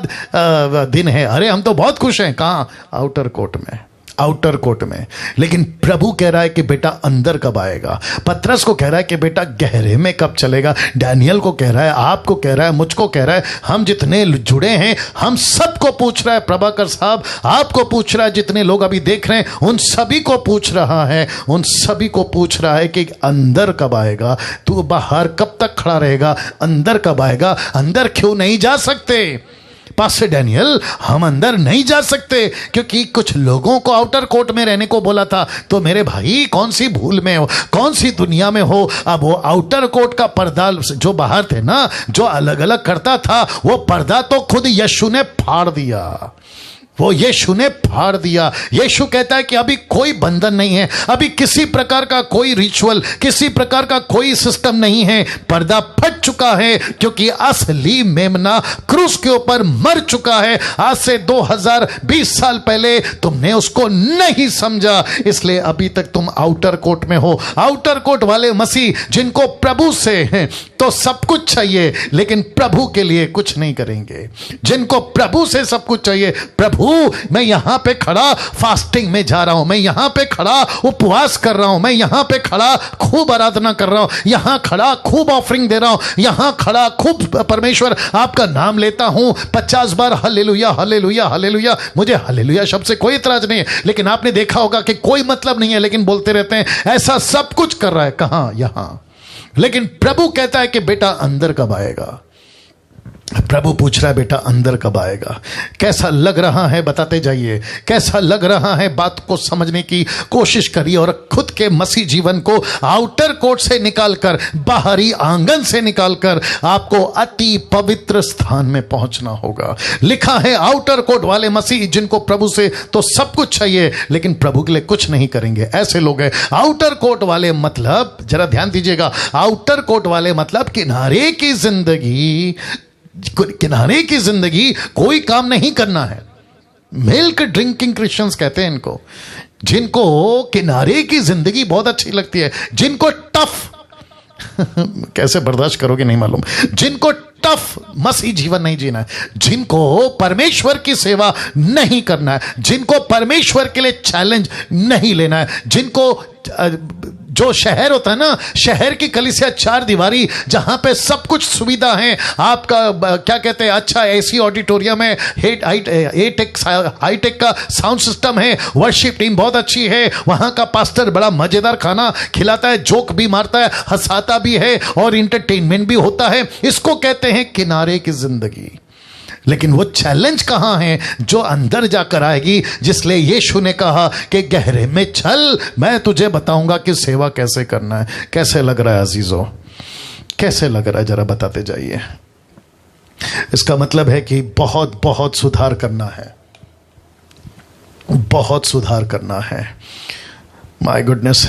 दिन है, अरे हम तो बहुत खुश हैं। कहाँ? आउटर कोर्ट में। आउटर कोर्ट में। लेकिन प्रभु कह रहा है कि बेटा अंदर कब आएगा। पतरस को कह रहा है कि बेटा गहरे में कब चलेगा। डैनियल को कह रहा है, आपको कह रहा है, मुझको कह रहा है, हम जितने जुड़े हैं हम सबको पूछ रहा है। प्रभाकर साहब आपको पूछ रहा है, जितने लोग अभी देख रहे हैं उन सभी को पूछ रहा है, उन सभी को पूछ रहा है कि अंदर कब आएगा। तू बाहर कब तक खड़ा रहेगा, अंदर कब आएगा। अंदर क्यों नहीं जा सकते पास्टर डैनियल? हम अंदर नहीं जा सकते क्योंकि कुछ लोगों को आउटर कोर्ट में रहने को बोला था। तो मेरे भाई कौन सी भूल में हो, कौन सी दुनिया में हो। अब वो आउटर कोर्ट का पर्दा जो बाहर थे ना, जो अलग अलग करता था, वो पर्दा तो खुद यीशु ने फाड़ दिया। वो यीशु ने फाड़ दिया। यीशु कहता है कि अभी कोई बंधन नहीं है, अभी किसी प्रकार का कोई रिचुअल, किसी प्रकार का कोई सिस्टम नहीं है। पर्दा फट चुका है क्योंकि असली मेमना क्रूस के ऊपर मर चुका है। आज से 2020 साल पहले तुमने उसको नहीं समझा, इसलिए अभी तक तुम आउटर कोर्ट में हो। आउटर कोर्ट वाले मसीह जिनको प्रभु से हैं तो सब कुछ चाहिए लेकिन प्रभु के लिए कुछ नहीं करेंगे। जिनको प्रभु से सब कुछ चाहिए, प्रभु मैं यहां पे खड़ा फास्टिंग में जा रहा हूं, मैं यहां पे खड़ा उपवास कर रहा हूं, मैं यहां पे खड़ा खूब आराधना कर रहा हूं, यहां खड़ा खूब ऑफरिंग दे रहा हूं, यहां खड़ा खूब परमेश्वर आपका नाम लेता हूं 50 बार हालेलुया हालेलुया हालेलुया। मुझे हालेलुया शब्द से कोई इतराज नहीं है, लेकिन आपने देखा होगा कि कोई मतलब नहीं है लेकिन बोलते रहते हैं। ऐसा सब कुछ कर रहा है, कहां? यहां। लेकिन प्रभु कहता है कि बेटा अंदर कब आएगा। प्रभु पूछ रहा है बेटा अंदर कब आएगा। कैसा लग रहा है बताते जाइए, कैसा लग रहा है बात को समझने की कोशिश करिए और खुद के मसीह जीवन को आउटर कोर्ट से निकालकर, बाहरी आंगन से निकालकर आपको अति पवित्र स्थान में पहुंचना होगा। लिखा है आउटर कोर्ट वाले मसीह जिनको प्रभु से तो सब कुछ चाहिए लेकिन प्रभु के लिए कुछ नहीं करेंगे, ऐसे लोग हैं। आउटर कोर्ट वाले मतलब, जरा ध्यान दीजिएगा, आउटर कोर्ट वाले मतलब किनारे की जिंदगी, किनारे की जिंदगी, कोई काम नहीं करना है। मिल्क ड्रिंकिंग क्रिश्चियंस कहते हैं इनको, जिनको किनारे की जिंदगी बहुत अच्छी लगती है, जिनको टफ कैसे बर्दाश्त करोगे नहीं मालूम, जिनको टफ मसीह जीवन नहीं जीना है, जिनको परमेश्वर की सेवा नहीं करना है, जिनको परमेश्वर के लिए चैलेंज नहीं लेना है, जिनको जो शहर होता है ना, शहर की कलीसिया चार दीवारी जहां पे सब कुछ सुविधा है, आपका क्या कहते हैं, अच्छा एसी ऑडिटोरियम है, हाईटेक का साउंड सिस्टम है, वर्शिप टीम बहुत अच्छी है, वहां का पास्टर बड़ा मजेदार खाना खिलाता है, जोक भी मारता है, हंसाता भी है और इंटरटेनमेंट भी होता है। इसको कहते हैं किनारे की जिंदगी। लेकिन वो चैलेंज कहां है जो अंदर जाकर आएगी, जिसलिए यीशु ने कहा कि गहरे में चल, मैं तुझे बताऊंगा कि सेवा कैसे करना है। कैसे लग रहा है अजीजों, कैसे लग रहा है, जरा बताते जाइए। इसका मतलब है कि बहुत बहुत सुधार करना है, बहुत सुधार करना है। My goodness.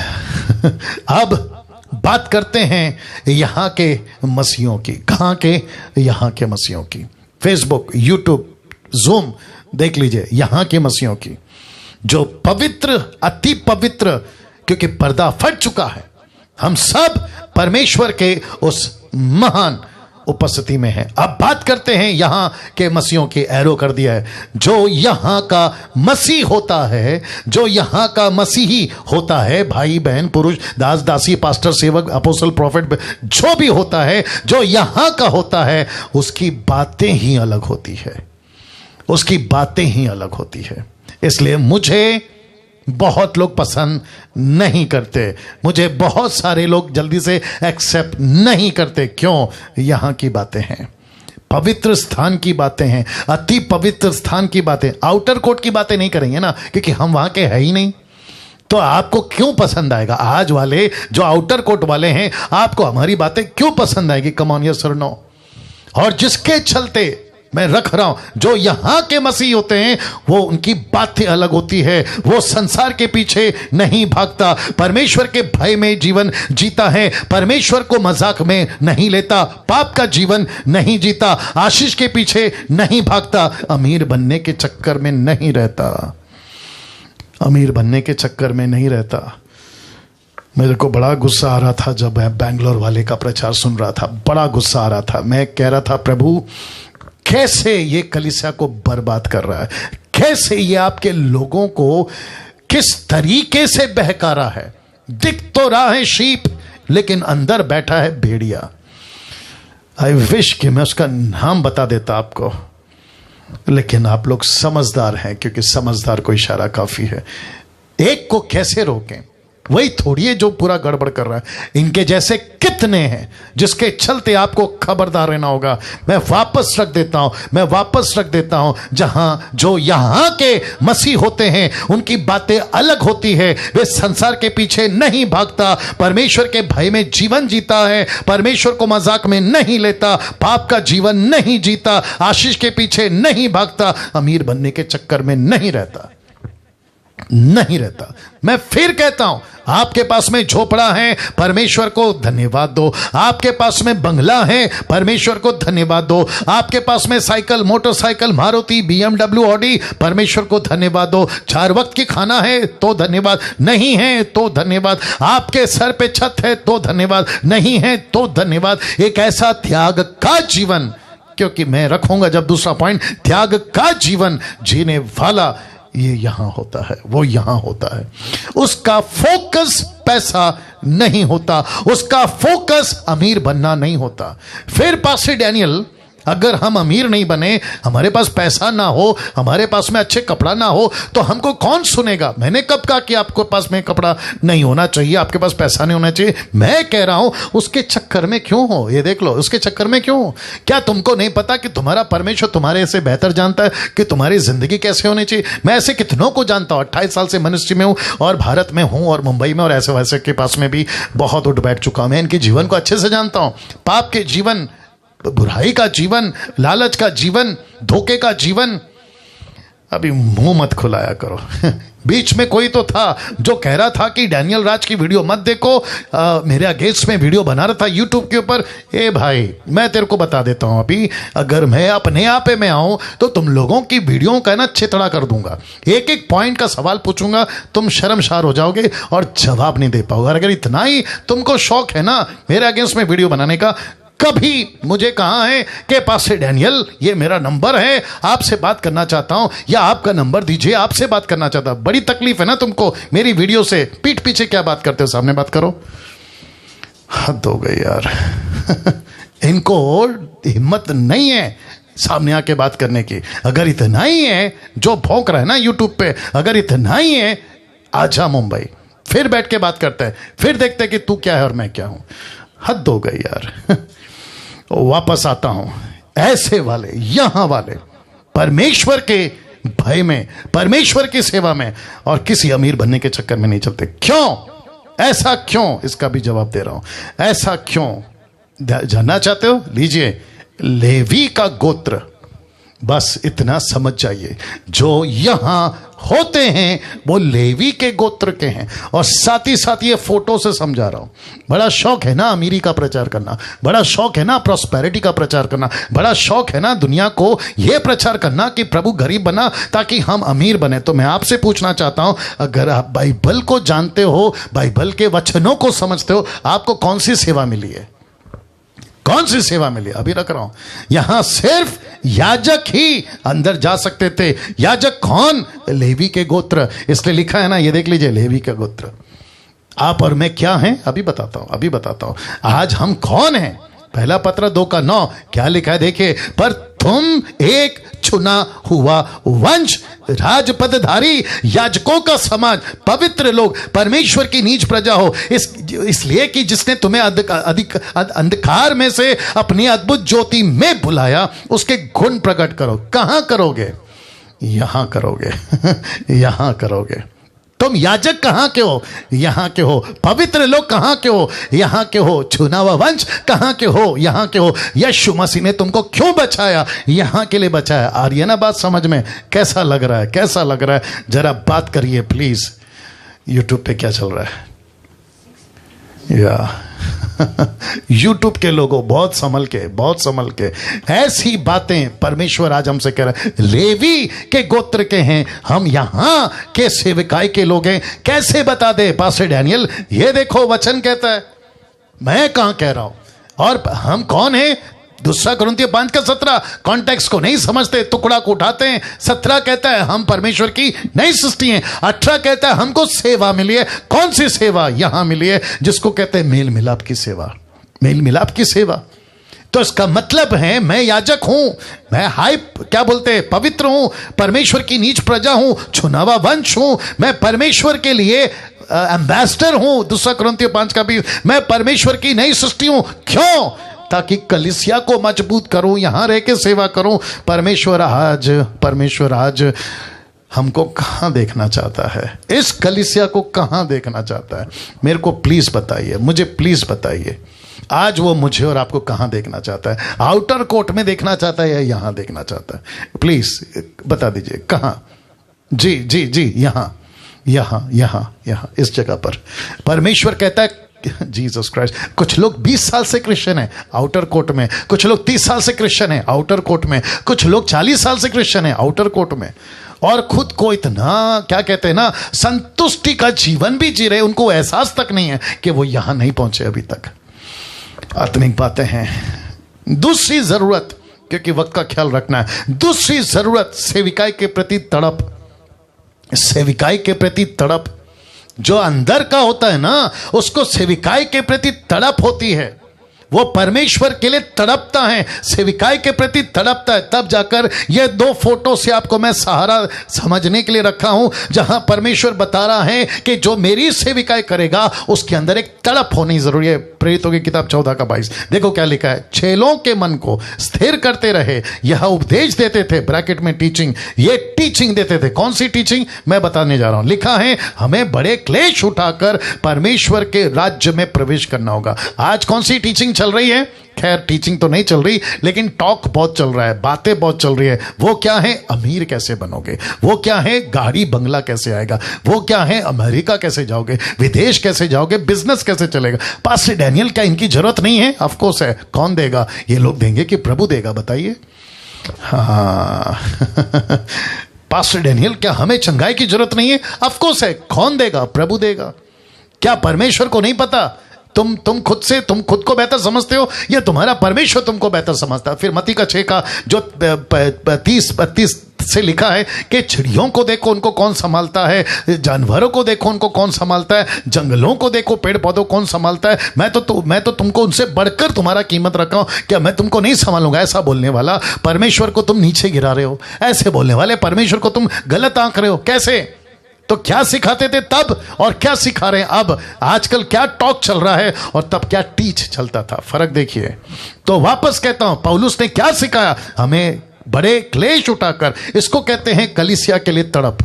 अब बात करते हैं यहां के मसीहों की। कहां के? यहां के मसीहों की। फेसबुक, यूट्यूब, जूम देख लीजिए, यहां के मसीहों की, जो पवित्र, अति पवित्र, क्योंकि पर्दा फट चुका है। हम सब परमेश्वर के उस महान उपस्थिति में है। अब बात करते हैं यहां के मसीहों की। एरो कर दिया है, जो यहां का मसीह होता है, जो यहां का मसीही होता है, भाई बहन पुरुष दास दासी पास्टर सेवक अपोस्टल प्रॉफिट, जो भी होता है, जो यहां का होता है, उसकी बातें ही अलग होती है, उसकी बातें ही अलग होती है। इसलिए मुझे बहुत लोग पसंद नहीं करते, मुझे बहुत सारे लोग जल्दी से एक्सेप्ट नहीं करते। क्यों? यहां की बातें हैं, पवित्र स्थान की बातें हैं, अति पवित्र स्थान की बातें। आउटर कोर्ट की बातें नहीं करेंगे ना, क्योंकि हम वहां के हैं ही नहीं। तो आपको क्यों पसंद आएगा? आज वाले जो आउटर कोर्ट वाले हैं, आपको हमारी बातें क्यों पसंद आएगी? कम ऑन यस और नो। और जिसके चलते मैं रख रहा हूं, जो यहां के मसीह होते हैं, वो उनकी बातें अलग होती है। वो संसार के पीछे नहीं भागता, परमेश्वर के भय में जीवन जीता है, परमेश्वर को मजाक में नहीं लेता, पाप का जीवन नहीं जीता, आशीष के पीछे नहीं भागता, अमीर बनने के चक्कर में नहीं रहता, अमीर बनने के चक्कर में नहीं रहता। मेरे को बड़ा गुस्सा आ रहा था जब मैं बैंगलोर वाले का प्रचार सुन रहा था, बड़ा गुस्सा आ रहा था। मैं कह रहा था, प्रभु कैसे ये कलीसिया को बर्बाद कर रहा है, कैसे ये आपके लोगों को किस तरीके से बहकारा है। दिख तो रहा है शीप, लेकिन अंदर बैठा है भेड़िया। आई विश कि मैं उसका नाम बता देता आपको, लेकिन आप लोग समझदार हैं, क्योंकि समझदार को इशारा काफी है। एक को कैसे रोकें, वही थोड़ी है जो पूरा गड़बड़ कर रहा है। इनके जैसे कितने हैं जिसके चलते आपको खबरदार रहना होगा। मैं वापस रख देता हूं जो यहां के मसीह होते हैं उनकी बातें अलग होती है। वे संसार के पीछे नहीं भागता, परमेश्वर के भय में जीवन जीता है, परमेश्वर को मजाक में नहीं लेता, पाप का जीवन नहीं जीता, आशीष के पीछे नहीं भागता, अमीर बनने के चक्कर में नहीं रहता। मैं फिर कहता हूं, आपके पास में झोपड़ा है, परमेश्वर को धन्यवाद दो। आपके पास में बंगला है, परमेश्वर को धन्यवाद दो। आपके पास में cycle, motorcycle, Maruti, BMW, Audi, परमेश्वर को धन्यवाद दो। 4 वक्त की खाना है तो धन्यवाद, नहीं है तो धन्यवाद। आपके सर पे छत है तो धन्यवाद, नहीं है तो धन्यवाद। एक ऐसा त्याग का जीवन, क्योंकि मैं रखूंगा जब दूसरा पॉइंट, त्याग का जीवन जीने वाला ये यहां होता है, वो यहां होता है। उसका फोकस पैसा नहीं होता, उसका फोकस अमीर बनना नहीं होता। फिर पास्टर डैनियल, अगर हम अमीर नहीं बने, हमारे पास पैसा ना हो, हमारे पास में अच्छे कपड़ा ना हो, तो हमको कौन सुनेगा? मैंने कब कहा कि आपके पास में कपड़ा नहीं होना चाहिए, आपके पास पैसा नहीं होना चाहिए? मैं कह रहा हूं उसके चक्कर में क्यों हो, ये देख लो, उसके चक्कर में क्यों हो? क्या तुमको नहीं पता कि तुम्हारा परमेश्वर तुम्हारे से बेहतर जानता है कि तुम्हारी जिंदगी कैसे होनी चाहिए? मैं ऐसे कितनों को जानता हूं, 28 साल से मिनिस्ट्री में हूं और भारत में हूं और मुंबई में और ऐसे वैसे के पास में भी बहुत उठ बैठ चुका हूं। मैं इनके जीवन को अच्छे से जानता हूं। पाप के जीवन, बुराई का जीवन, लालच का जीवन, धोखे का जीवन। अभी मुंह मत खुलाया करो। बीच में कोई तो था जो कह रहा था कि डैनियल राज की वीडियो मत देखो, मेरे अगेंस्ट में वीडियो बना रहा था यूट्यूब के ऊपर। ए भाई, मैं तेरे को बता देता हूं, अभी अगर मैं अपने आप में आऊं तो तुम लोगों की वीडियो का ना छितड़ा कर दूंगा। एक एक पॉइंट का सवाल पूछूंगा, तुम शर्मसार हो जाओगे और जवाब नहीं दे पाओगे। अगर इतना ही तुमको शौक है ना मेरे अगेंस्ट में वीडियो बनाने का, कभी मुझे कहा है कि पास्टर डैनियल ये मेरा नंबर है, आपसे बात करना चाहता हूं, या आपका नंबर दीजिए, आपसे बात करना चाहता हूं। बड़ी तकलीफ है ना तुमको मेरी वीडियो से। पीठ पीछे क्या बात करते हो, सामने बात करो। हद हो गई यार। इनको हिम्मत नहीं है सामने आके बात करने की। अगर इतना ही है जो भौंक रहा है ना यूट्यूब पे, अगर इतना ही है, आजा मुंबई, फिर बैठ के बात करते हैं, फिर देखते हैं कि तू क्या है और मैं क्या हूं। हद हो गई यार। वापस आता हूं, ऐसे वाले, यहां वाले परमेश्वर के भय में, परमेश्वर की सेवा में और किसी अमीर बनने के चक्कर में नहीं चलते। क्यों? ऐसा क्यों? इसका भी जवाब दे रहा हूं। ऐसा क्यों जानना चाहते हो? लीजिए, लेवी का गोत्र, बस इतना समझ जाइए, जो यहां होते हैं वो लेवी के गोत्र के हैं। और साथ ही साथ ये फोटो से समझा रहा हूं। बड़ा शौक है ना अमीरी का प्रचार करना, बड़ा शौक है ना प्रॉस्पेरिटी का प्रचार करना, बड़ा शौक है ना दुनिया को ये प्रचार करना कि प्रभु गरीब बना ताकि हम अमीर बने। तो मैं आपसे पूछना चाहता हूं, अगर आप बाइबल को जानते हो, बाइबल के वचनों को समझते हो, आपको कौन सी सेवा मिली है? कौन सी सेवा मिली? अभी रख रहा हूं, यहां सिर्फ याजक ही अंदर जा सकते थे। याजक कौन? लेवी के गोत्र। इसलिए लिखा है ना, ये देख लीजिए, लेवी का गोत्र। आप और मैं क्या हैं? अभी बताता हूं। आज हम कौन हैं? पहला पत्र 2:9 क्या लिखा है देखिए, पर तुम एक चुना हुआ वंश, राजपदधारी, याजकों का समाज, पवित्र लोग, परमेश्वर की नीच प्रजा हो, इसलिए कि जिसने तुम्हें अंधकार में से अपनी अद्भुत ज्योति में बुलाया, उसके गुण प्रकट करो। कहां करोगे? यहां करोगे। यहां करोगे। तुम याजक कहां के हो? यहां के हो। पवित्र लोग कहां के हो? यहां के हो। चुना हुआ वंश कहां के हो? यहां के हो। यीशु मसीह ने तुमको क्यों बचाया? यहां के लिए बचाया। आ रही है ना बात समझ में? कैसा लग रहा है? कैसा लग रहा है? जरा बात करिए प्लीज। यूट्यूब पे क्या चल रहा है? या यूट्यूब के लोगों, बहुत संभल के ऐसी बातें परमेश्वर आज हमसे कह रहा है। लेवी के गोत्र के हैं हम, यहां के सेवकाई के लोग हैं। कैसे बता दे पास्टर डैनियल? ये देखो वचन कहता है, मैं कहां कह रहा हूं। और हम कौन हैं? दूसरा कुरिन्थियों 5:17 कॉन्टेक्स्ट को नहीं समझते, टुकड़ा को उठाते हैं। 17 कहता है हम परमेश्वर की नई सृष्टि हैं। 18 कहता है हमको सेवा मिली है। कौन सी सेवा? यहां मिली है जिसको कहते हैं मेल मिलाप की सेवा। मेल मिलाप की सेवा। तो इसका मतलब है मैं याजक हूं, मैं क्या बोलते हैं, पवित्र हूं, परमेश्वर की नीच प्रजा हूं, चुनावा वंश हूं, मैं परमेश्वर के लिए एम्बेसडर हूं। दूसरा कुरिन्थियों 5:20 मैं परमेश्वर की नई सृष्टि हूं। क्यों? ताकि कलीसिया को मजबूत करूं, यहां रह के सेवा करूं। परमेश्वर आज हमको कहां देखना चाहता है? इस कलीसिया को कहां देखना चाहता है? मेरे को प्लीज बताइए, मुझे प्लीज बताइए, आज वो मुझे और आपको कहां देखना चाहता है? आउटर कोर्ट में देखना चाहता है या यहां देखना चाहता है? प्लीज बता दीजिए कहां। जी जी जी, यहां इस जगह पर परमेश्वर कहता है जीसस क्राइस्ट। कुछ लोग 20 साल से क्रिश्चियन है आउटर कोर्ट में, कुछ लोग 30 साल से क्रिश्चियन है आउटर कोर्ट में, कुछ लोग 40 साल से क्रिश्चियन है आउटर कोर्ट में, और खुद को इतना क्या कहते हैं ना, संतुष्टि का जीवन भी जी रहे, उनको एहसास तक नहीं है कि वो यहां नहीं पहुंचे अभी तक। आत्मिक बातें हैं। दूसरी जरूरत, क्योंकि वक्त का ख्याल रखना है, दूसरी जरूरत सेविकाई के प्रति तड़प। सेविकाई के प्रति तड़प, जो अंदर का होता है ना, उसको सेविकाई के प्रति तड़प होती है। वो परमेश्वर के लिए तड़पता है, सेविकाई के प्रति तड़पता है। तब जाकर ये 2 फोटो से आपको मैं सहारा समझने के लिए रखा हूं, जहां परमेश्वर बता रहा है कि जो मेरी सेविकाई करेगा उसके अंदर एक तड़प होनी जरूरी है। प्रेरितों की किताब 14:22 देखो क्या लिखा है। चेलों के मन को स्थिर करते रहे, यह उपदेश देते थे, ब्रैकेट में टीचिंग, ये टीचिंग देते थे। कौन सी टीचिंग? मैं बताने जा रहा हूं। लिखा है हमें बड़े क्लेश उठाकर परमेश्वर के राज्य में प्रवेश करना होगा। आज कौन सी टीचिंग चल रही है? खैर टीचिंग तो नहीं चल रही, लेकिन टॉक बहुत चल रहा है, बातें बहुत चल रही है। वो क्या है? अमीर कैसे बनोगे, वो क्या है? गाड़ी बंगला कैसे आएगा, वो क्या है? अमेरिका कैसे जाओगे, विदेश कैसे जाओगे, बिजनेस कैसे चलेगा। पास्टर डैनियल क्या इनकी जरूरत नहीं है? ऑफ कोर्स है। कौन देगा? ये लोग देंगे कि प्रभु देगा? बताइए। हाँ पास्टर डैनियल क्या हमें चंगाई की जरूरत नहीं है? ऑफ कोर्स है। कौन देगा? प्रभु देगा। क्या परमेश्वर को नहीं पता? तुम खुद को बेहतर समझते हो, ये तुम्हारा परमेश्वर तुमको बेहतर समझता है। फिर मत्ती का 6 का जो 30-32 से लिखा है कि चिड़ियों को देखो उनको कौन संभालता है, जानवरों को देखो उनको कौन संभालता है, जंगलों को देखो पेड़ पौधों कौन संभालता है। मैं तो तुमको उनसे बढ़कर तुम्हारा कीमत रखा हूं, क्या मैं तुमको नहीं संभालूंगा? ऐसा बोलने वाला परमेश्वर को तुम नीचे गिरा रहे हो, ऐसे बोलने वाले परमेश्वर को तुम गलत आंक रहे हो। कैसे? तो क्या सिखाते थे तब और क्या सिखा रहे हैं अब? आजकल क्या टॉक चल रहा है और तब क्या टीच चलता था, फर्क देखिए। तो वापस कहता हूं, पौलुस ने क्या सिखाया? हमें बड़े क्लेश उठाकर, इसको कहते हैं कलीसिया के लिए तड़प,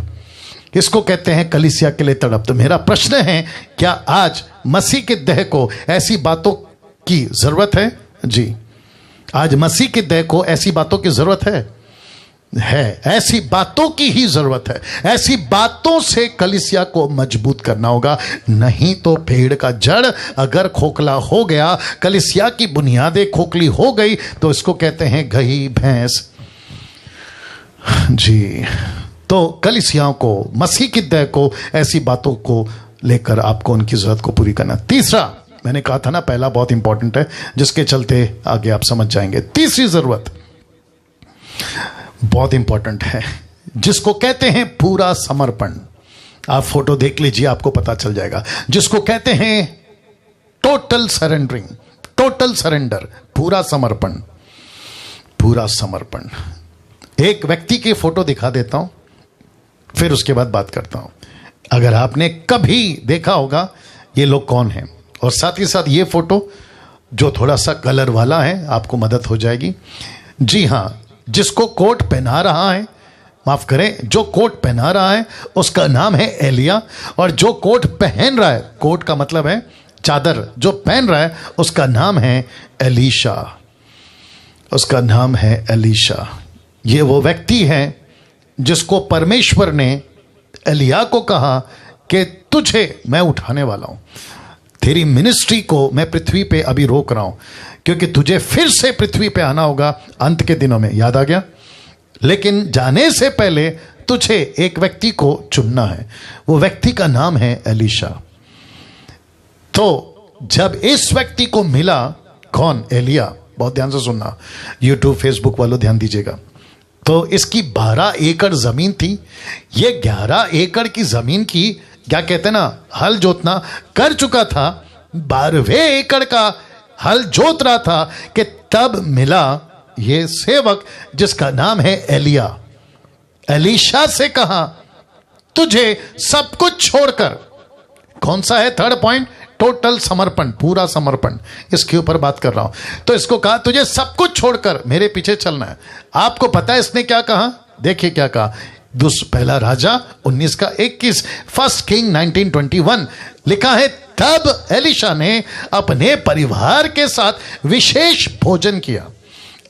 इसको कहते हैं कलीसिया के लिए तड़प। तो मेरा प्रश्न है, क्या आज मसीह के देह को ऐसी बातों की जरूरत है? जी, आज मसीह के देह को ऐसी बातों की जरूरत है। ऐसी बातों की ही जरूरत है। ऐसी बातों से कलीसिया को मजबूत करना होगा, नहीं तो पेड़ का जड़ अगर खोखला हो गया, कलीसिया की बुनियादें खोखली हो गई, तो इसको कहते हैं गही भैंस। जी, तो कलीसियाओं को, मसीह की देह को ऐसी बातों को लेकर आपको उनकी जरूरत को पूरी करना। तीसरा, मैंने कहा था ना पहला बहुत इंपॉर्टेंट है, जिसके चलते आगे आप समझ जाएंगे। तीसरी जरूरत बहुत इंपॉर्टेंट है, जिसको कहते हैं पूरा समर्पण। आप फोटो देख लीजिए, आपको पता चल जाएगा। जिसको कहते हैं टोटल सरेंडरिंग, टोटल सरेंडर, पूरा समर्पण। पूरा समर्पण। एक व्यक्ति की फोटो दिखा देता हूं, फिर उसके बाद बात करता हूं। अगर आपने कभी देखा होगा ये लोग कौन हैं, और साथ ही साथ ये फोटो जो थोड़ा सा कलर वाला है, आपको मदद हो जाएगी। जी हां, जिसको कोट पहना रहा है, माफ करें, जो कोट पहना रहा है उसका नाम है एलिया, और जो कोट पहन रहा है, कोट का मतलब है चादर, जो पहन रहा है उसका नाम है एलीशा। उसका नाम है एलीशा। ये वो व्यक्ति है जिसको परमेश्वर ने एलिया को कहा कि तुझे मैं उठाने वाला हूं, तेरी मिनिस्ट्री को मैं पृथ्वी पे अभी रोक रहा हूं, क्योंकि तुझे फिर से पृथ्वी पे आना होगा अंत के दिनों में। याद आ गया? लेकिन जाने से पहले तुझे एक व्यक्ति को चुनना है, वो व्यक्ति का नाम है एलीशा। तो जब इस व्यक्ति को मिला, कौन? एलिया, बहुत ध्यान से सुनना, यूट्यूब फेसबुक वालों ध्यान दीजिएगा। तो इसकी 12 एकड़ जमीन थी। ये 11 एकड़ की जमीन की क्या कहते हैं ना, हल जोतना कर चुका था, 12वें एकड़ का हल जोत रहा था कि तब मिला ये सेवक जिसका नाम है एलिया। एलीशा से कहा तुझे सब कुछ छोड़कर, कौन सा है थर्ड पॉइंट, टोटल समर्पण, पूरा समर्पण, इसके ऊपर बात कर रहा हूं। तो इसको कहा तुझे सब कुछ छोड़कर मेरे पीछे चलना है। आपको पता है इसने क्या कहा, देखिए क्या कहा, पहला राजा 19 का 21, फर्स्ट किंग 1921 लिखा है, तब एलीशा ने अपने परिवार के साथ विशेष भोजन किया।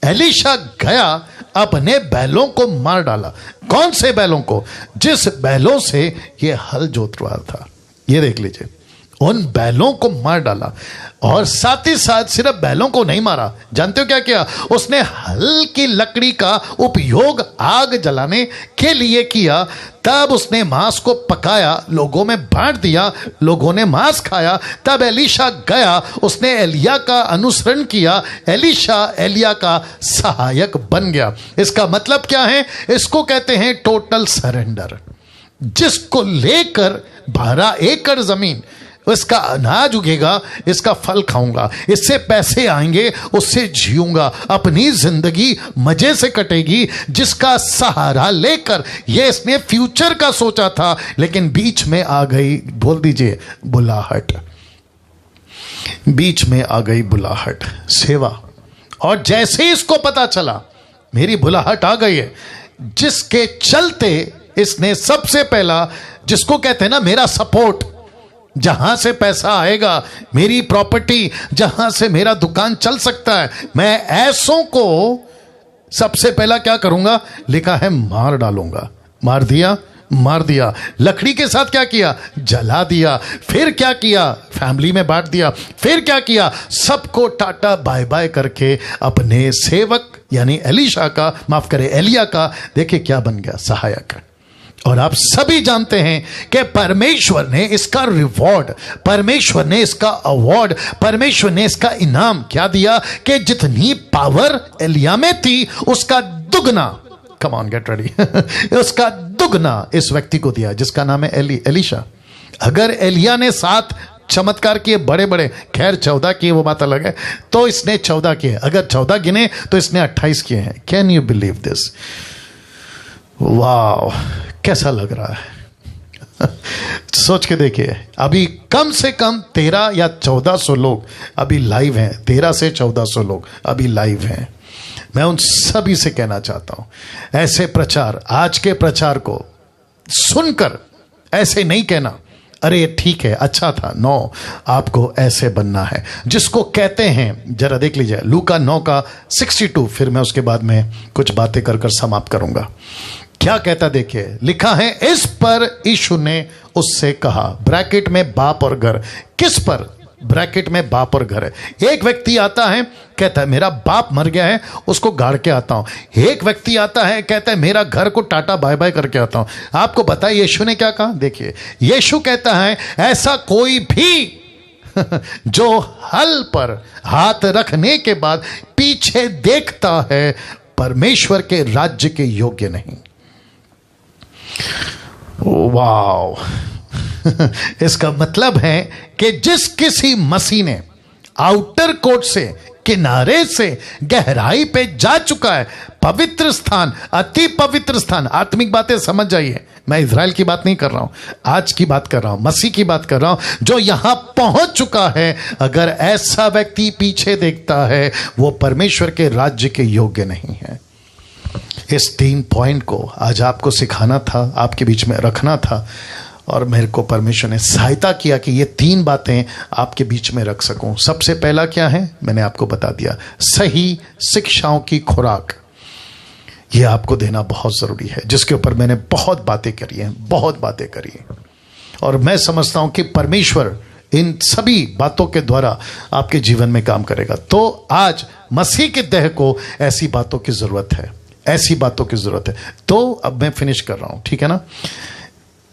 एलीशा गया, अपने बैलों को मार डाला। कौन से बैलों को, जिस बैलों से ये हल जोत रहा था, ये देख लीजिए, उन बैलों को मार डाला। और साथ ही साथ सिर्फ बैलों को नहीं मारा, जानते हो क्या किया, उसने हल की लकड़ी का उपयोग आग जलाने के लिए किया। तब उसने मांस को पकाया, लोगों में बांट दिया, लोगों ने मांस खाया। तब एलीशा गया, उसने एलिया का अनुसरण किया, एलीशा एलिया का सहायक बन गया। इसका मतलब क्या है, इसको कहते हैं टोटल सरेंडर। जिसको लेकर 12 एकड़ जमीन, इसका अनाज उगेगा, इसका फल खाऊंगा, इससे पैसे आएंगे, उससे जीऊंगा, अपनी जिंदगी मजे से कटेगी, जिसका सहारा लेकर ये इसने फ्यूचर का सोचा था, लेकिन बीच में आ गई, बोल दीजिए, बुलाहट। बीच में आ गई बुलाहट, सेवा। और जैसे ही इसको पता चला मेरी बुलाहट आ गई है, जिसके चलते इसने सबसे पहला, जिसको कहते हैं ना मेरा सपोर्ट, जहां से पैसा आएगा, मेरी प्रॉपर्टी, जहां से मेरा दुकान चल सकता है, मैं ऐसों को सबसे पहला क्या करूंगा, लिखा है मार डालूंगा। मार दिया, मार दिया। लकड़ी के साथ क्या किया, जला दिया। फिर क्या किया, फैमिली में बांट दिया। फिर क्या किया, सबको टाटा बाय बाय करके अपने सेवक यानी एलीशा का, माफ करे एलिया का, देखिए क्या बन गया, सहायक। और आप सभी जानते हैं कि परमेश्वर ने इसका रिवॉर्ड, परमेश्वर ने इसका अवार्ड, परमेश्वर ने इसका इनाम क्या दिया, कि जितनी पावर एलिया में थी उसका दुगना, कम ऑन गेट रेडी, उसका दुगना इस व्यक्ति को दिया, जिसका नाम है एलीशा। अगर एलिया ने 7 चमत्कार किए बड़े बड़े, खैर 14 किए वो बात अलग है, तो इसने 14 किए। अगर 14 गिने तो इसने 28 किए हैं। Can you believe this? वाह, कैसा लग रहा है? सोच के देखिए, अभी कम से कम 13 या 1400 लोग अभी लाइव हैं, 13 से 1400 लोग अभी लाइव हैं। मैं उन सभी से कहना चाहता हूं, ऐसे प्रचार, आज के प्रचार को सुनकर ऐसे नहीं कहना अरे ये ठीक है, अच्छा था। नो, आपको ऐसे बनना है, जिसको कहते हैं, जरा देख लीजिए लूका 9 का 62, फिर मैं उसके बाद में कुछ बातें कर समाप्त करूंगा। क्या कहता देखिए, लिखा है, इस पर यीशु ने उससे कहा, ब्रैकेट में बाप और घर, किस पर, ब्रैकेट में बाप और घर है। एक व्यक्ति आता है, कहता है मेरा बाप मर गया है, उसको गाड़ के आता हूं। एक व्यक्ति आता है, कहता है मेरा घर को टाटा बाय बाय करके आता हूं। आपको पता है यीशु ने क्या कहा? देखिए, यीशु कहता है ऐसा कोई भी जो हल पर हाथ रखने के बाद पीछे देखता है, परमेश्वर के राज्य के योग्य नहीं। वाओ इसका मतलब है कि जिस किसी मसीह ने आउटर कोर्ट से, किनारे से गहराई पे जा चुका है, पवित्र स्थान, अति पवित्र स्थान, आत्मिक बातें समझ जाइए, मैं इजराइल की बात नहीं कर रहा हूं, आज की बात कर रहा हूं, मसीह की बात कर रहा हूं, जो यहां पहुंच चुका है। अगर ऐसा व्यक्ति पीछे देखता है, वो परमेश्वर के राज्य के योग्य नहीं है। इस 3 पॉइंट को आज आपको सिखाना था, आपके बीच में रखना था, और मेरे को परमेश्वर ने सहायता किया कि ये 3 बातें आपके बीच में रख सकूं। सबसे पहला क्या है, मैंने आपको बता दिया, सही शिक्षाओं की खुराक, ये आपको देना बहुत ज़रूरी है, जिसके ऊपर मैंने बहुत बातें करी हैं, बहुत बातें करी हैं। और मैं समझता हूं कि परमेश्वर इन सभी बातों के द्वारा आपके जीवन में काम करेगा। तो आज मसीह के देह को ऐसी बातों की ज़रूरत है, ऐसी बातों की ज़रूरत है। तो अब मैं फिनिश कर रहा हूं, ठीक है ना?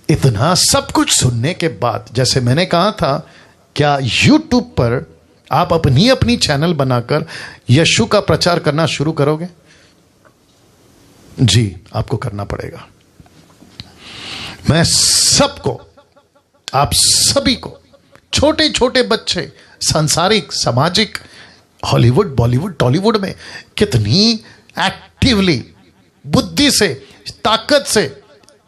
इतना सब कुछ सुनने के बाद, जैसे मैंने कहा था, क्या YouTube पर आप अपनी अपनी चैनल बनाकर यीशु का प्रचार करना शुरू करोगे? जी, आपको करना पड़ेगा। मैं सबको, आप सभी को, छोटे छोटे बच्चे, सांसारिक, सामाजिक, हॉलीवुड, बॉलीवुड, टॉलीवुड में कितनी एक्टिवली, बुद्धि से, ताकत से,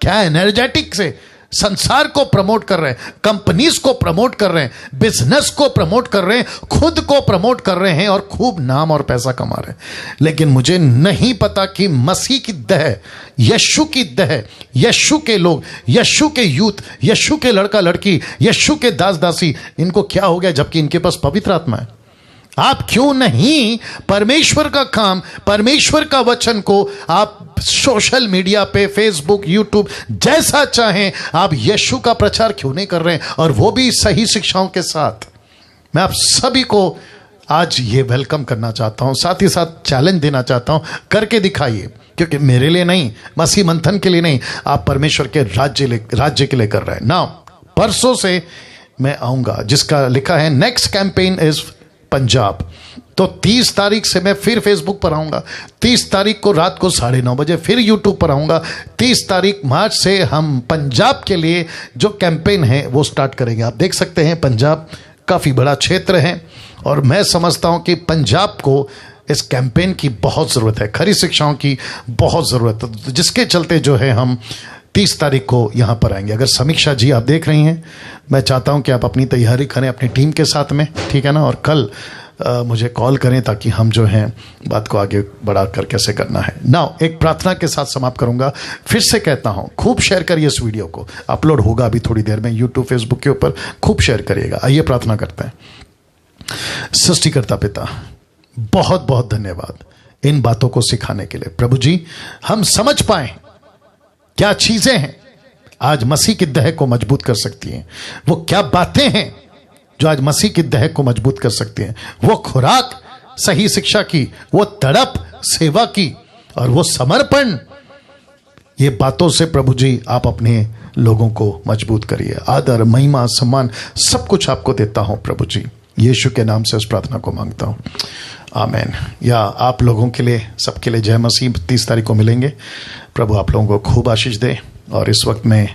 क्या एनर्जेटिक से संसार को प्रमोट कर रहे हैं, कंपनीज को प्रमोट कर रहे हैं, बिजनेस को प्रमोट कर रहे हैं, खुद को प्रमोट कर रहे हैं और खूब नाम और पैसा कमा रहे हैं। लेकिन मुझे नहीं पता कि मसीह की दह, यीशु की दह, यीशु के लोग, यीशु के यूथ, यीशु के लड़का लड़की, यीशु के दास दासी, इनको क्या हो गया जबकि इनके पास पवित्र आत्मा है। आप क्यों नहीं परमेश्वर का काम, परमेश्वर का वचन को आप सोशल मीडिया पे, फेसबुक, यूट्यूब, जैसा चाहें आप यीशु का प्रचार क्यों नहीं कर रहे हैं, और वो भी सही शिक्षाओं के साथ। मैं आप सभी को आज ये वेलकम करना चाहता हूं, साथ ही साथ चैलेंज देना चाहता हूं, करके दिखाइए। क्योंकि मेरे लिए नहीं, मसीह मंथन के लिए नहीं, आप परमेश्वर के राज्य के लिए कर रहे हैं ना। परसों से मैं आऊंगा, जिसका लिखा है नेक्स्ट कैंपेन इज पंजाब। तो 30 तारीख से मैं फिर फेसबुक पर आऊंगा, 30 तारीख को रात को 9:30 बजे फिर यूट्यूब पर आऊंगा। 30 तारीख मार्च से हम पंजाब के लिए जो कैंपेन है वो स्टार्ट करेंगे। आप देख सकते हैं पंजाब काफ़ी बड़ा क्षेत्र है और मैं समझता हूं कि पंजाब को इस कैंपेन की बहुत ज़रूरत है, खरी शिक्षाओं की बहुत ज़रूरत है, जिसके चलते जो है हम 30 तारीख को यहाँ पर आएंगे। अगर समीक्षा जी आप देख रही हैं, मैं चाहता हूँ कि आप अपनी तैयारी करें अपनी टीम के साथ में, ठीक है ना, और कल मुझे कॉल करें ताकि हम जो हैं बात को आगे बढ़ाकर कैसे करना है। नाउ एक प्रार्थना के साथ समाप्त करूंगा। फिर से कहता हूँ, खूब शेयर करिए इस वीडियो को, अपलोड होगा अभी थोड़ी देर में यूट्यूब, फेसबुक के ऊपर, खूब शेयर करिएगा। आइए प्रार्थना करते हैं। सृष्टिकर्ता पिता, बहुत बहुत धन्यवाद इन बातों को सिखाने के लिए। प्रभु जी, हम समझ पाए क्या चीजें हैं आज मसीह की दह को मजबूत कर सकती हैं, वो क्या बातें हैं जो आज मसीह की दह को मजबूत कर सकती हैं, वो खुराक सही शिक्षा की, वो तड़प सेवा की, और वो समर्पण। ये बातों से प्रभु जी आप अपने लोगों को मजबूत करिए। आदर, महिमा, सम्मान सब कुछ आपको देता हूं प्रभु जी, यीशु के नाम से उस प्रार्थना को मांगता हूं, आमेन। या आप लोगों के लिए, सबके लिए जय मसीह। 30 तारीख को मिलेंगे। प्रभु आप लोगों को खूब आशीष दे। और इस वक्त में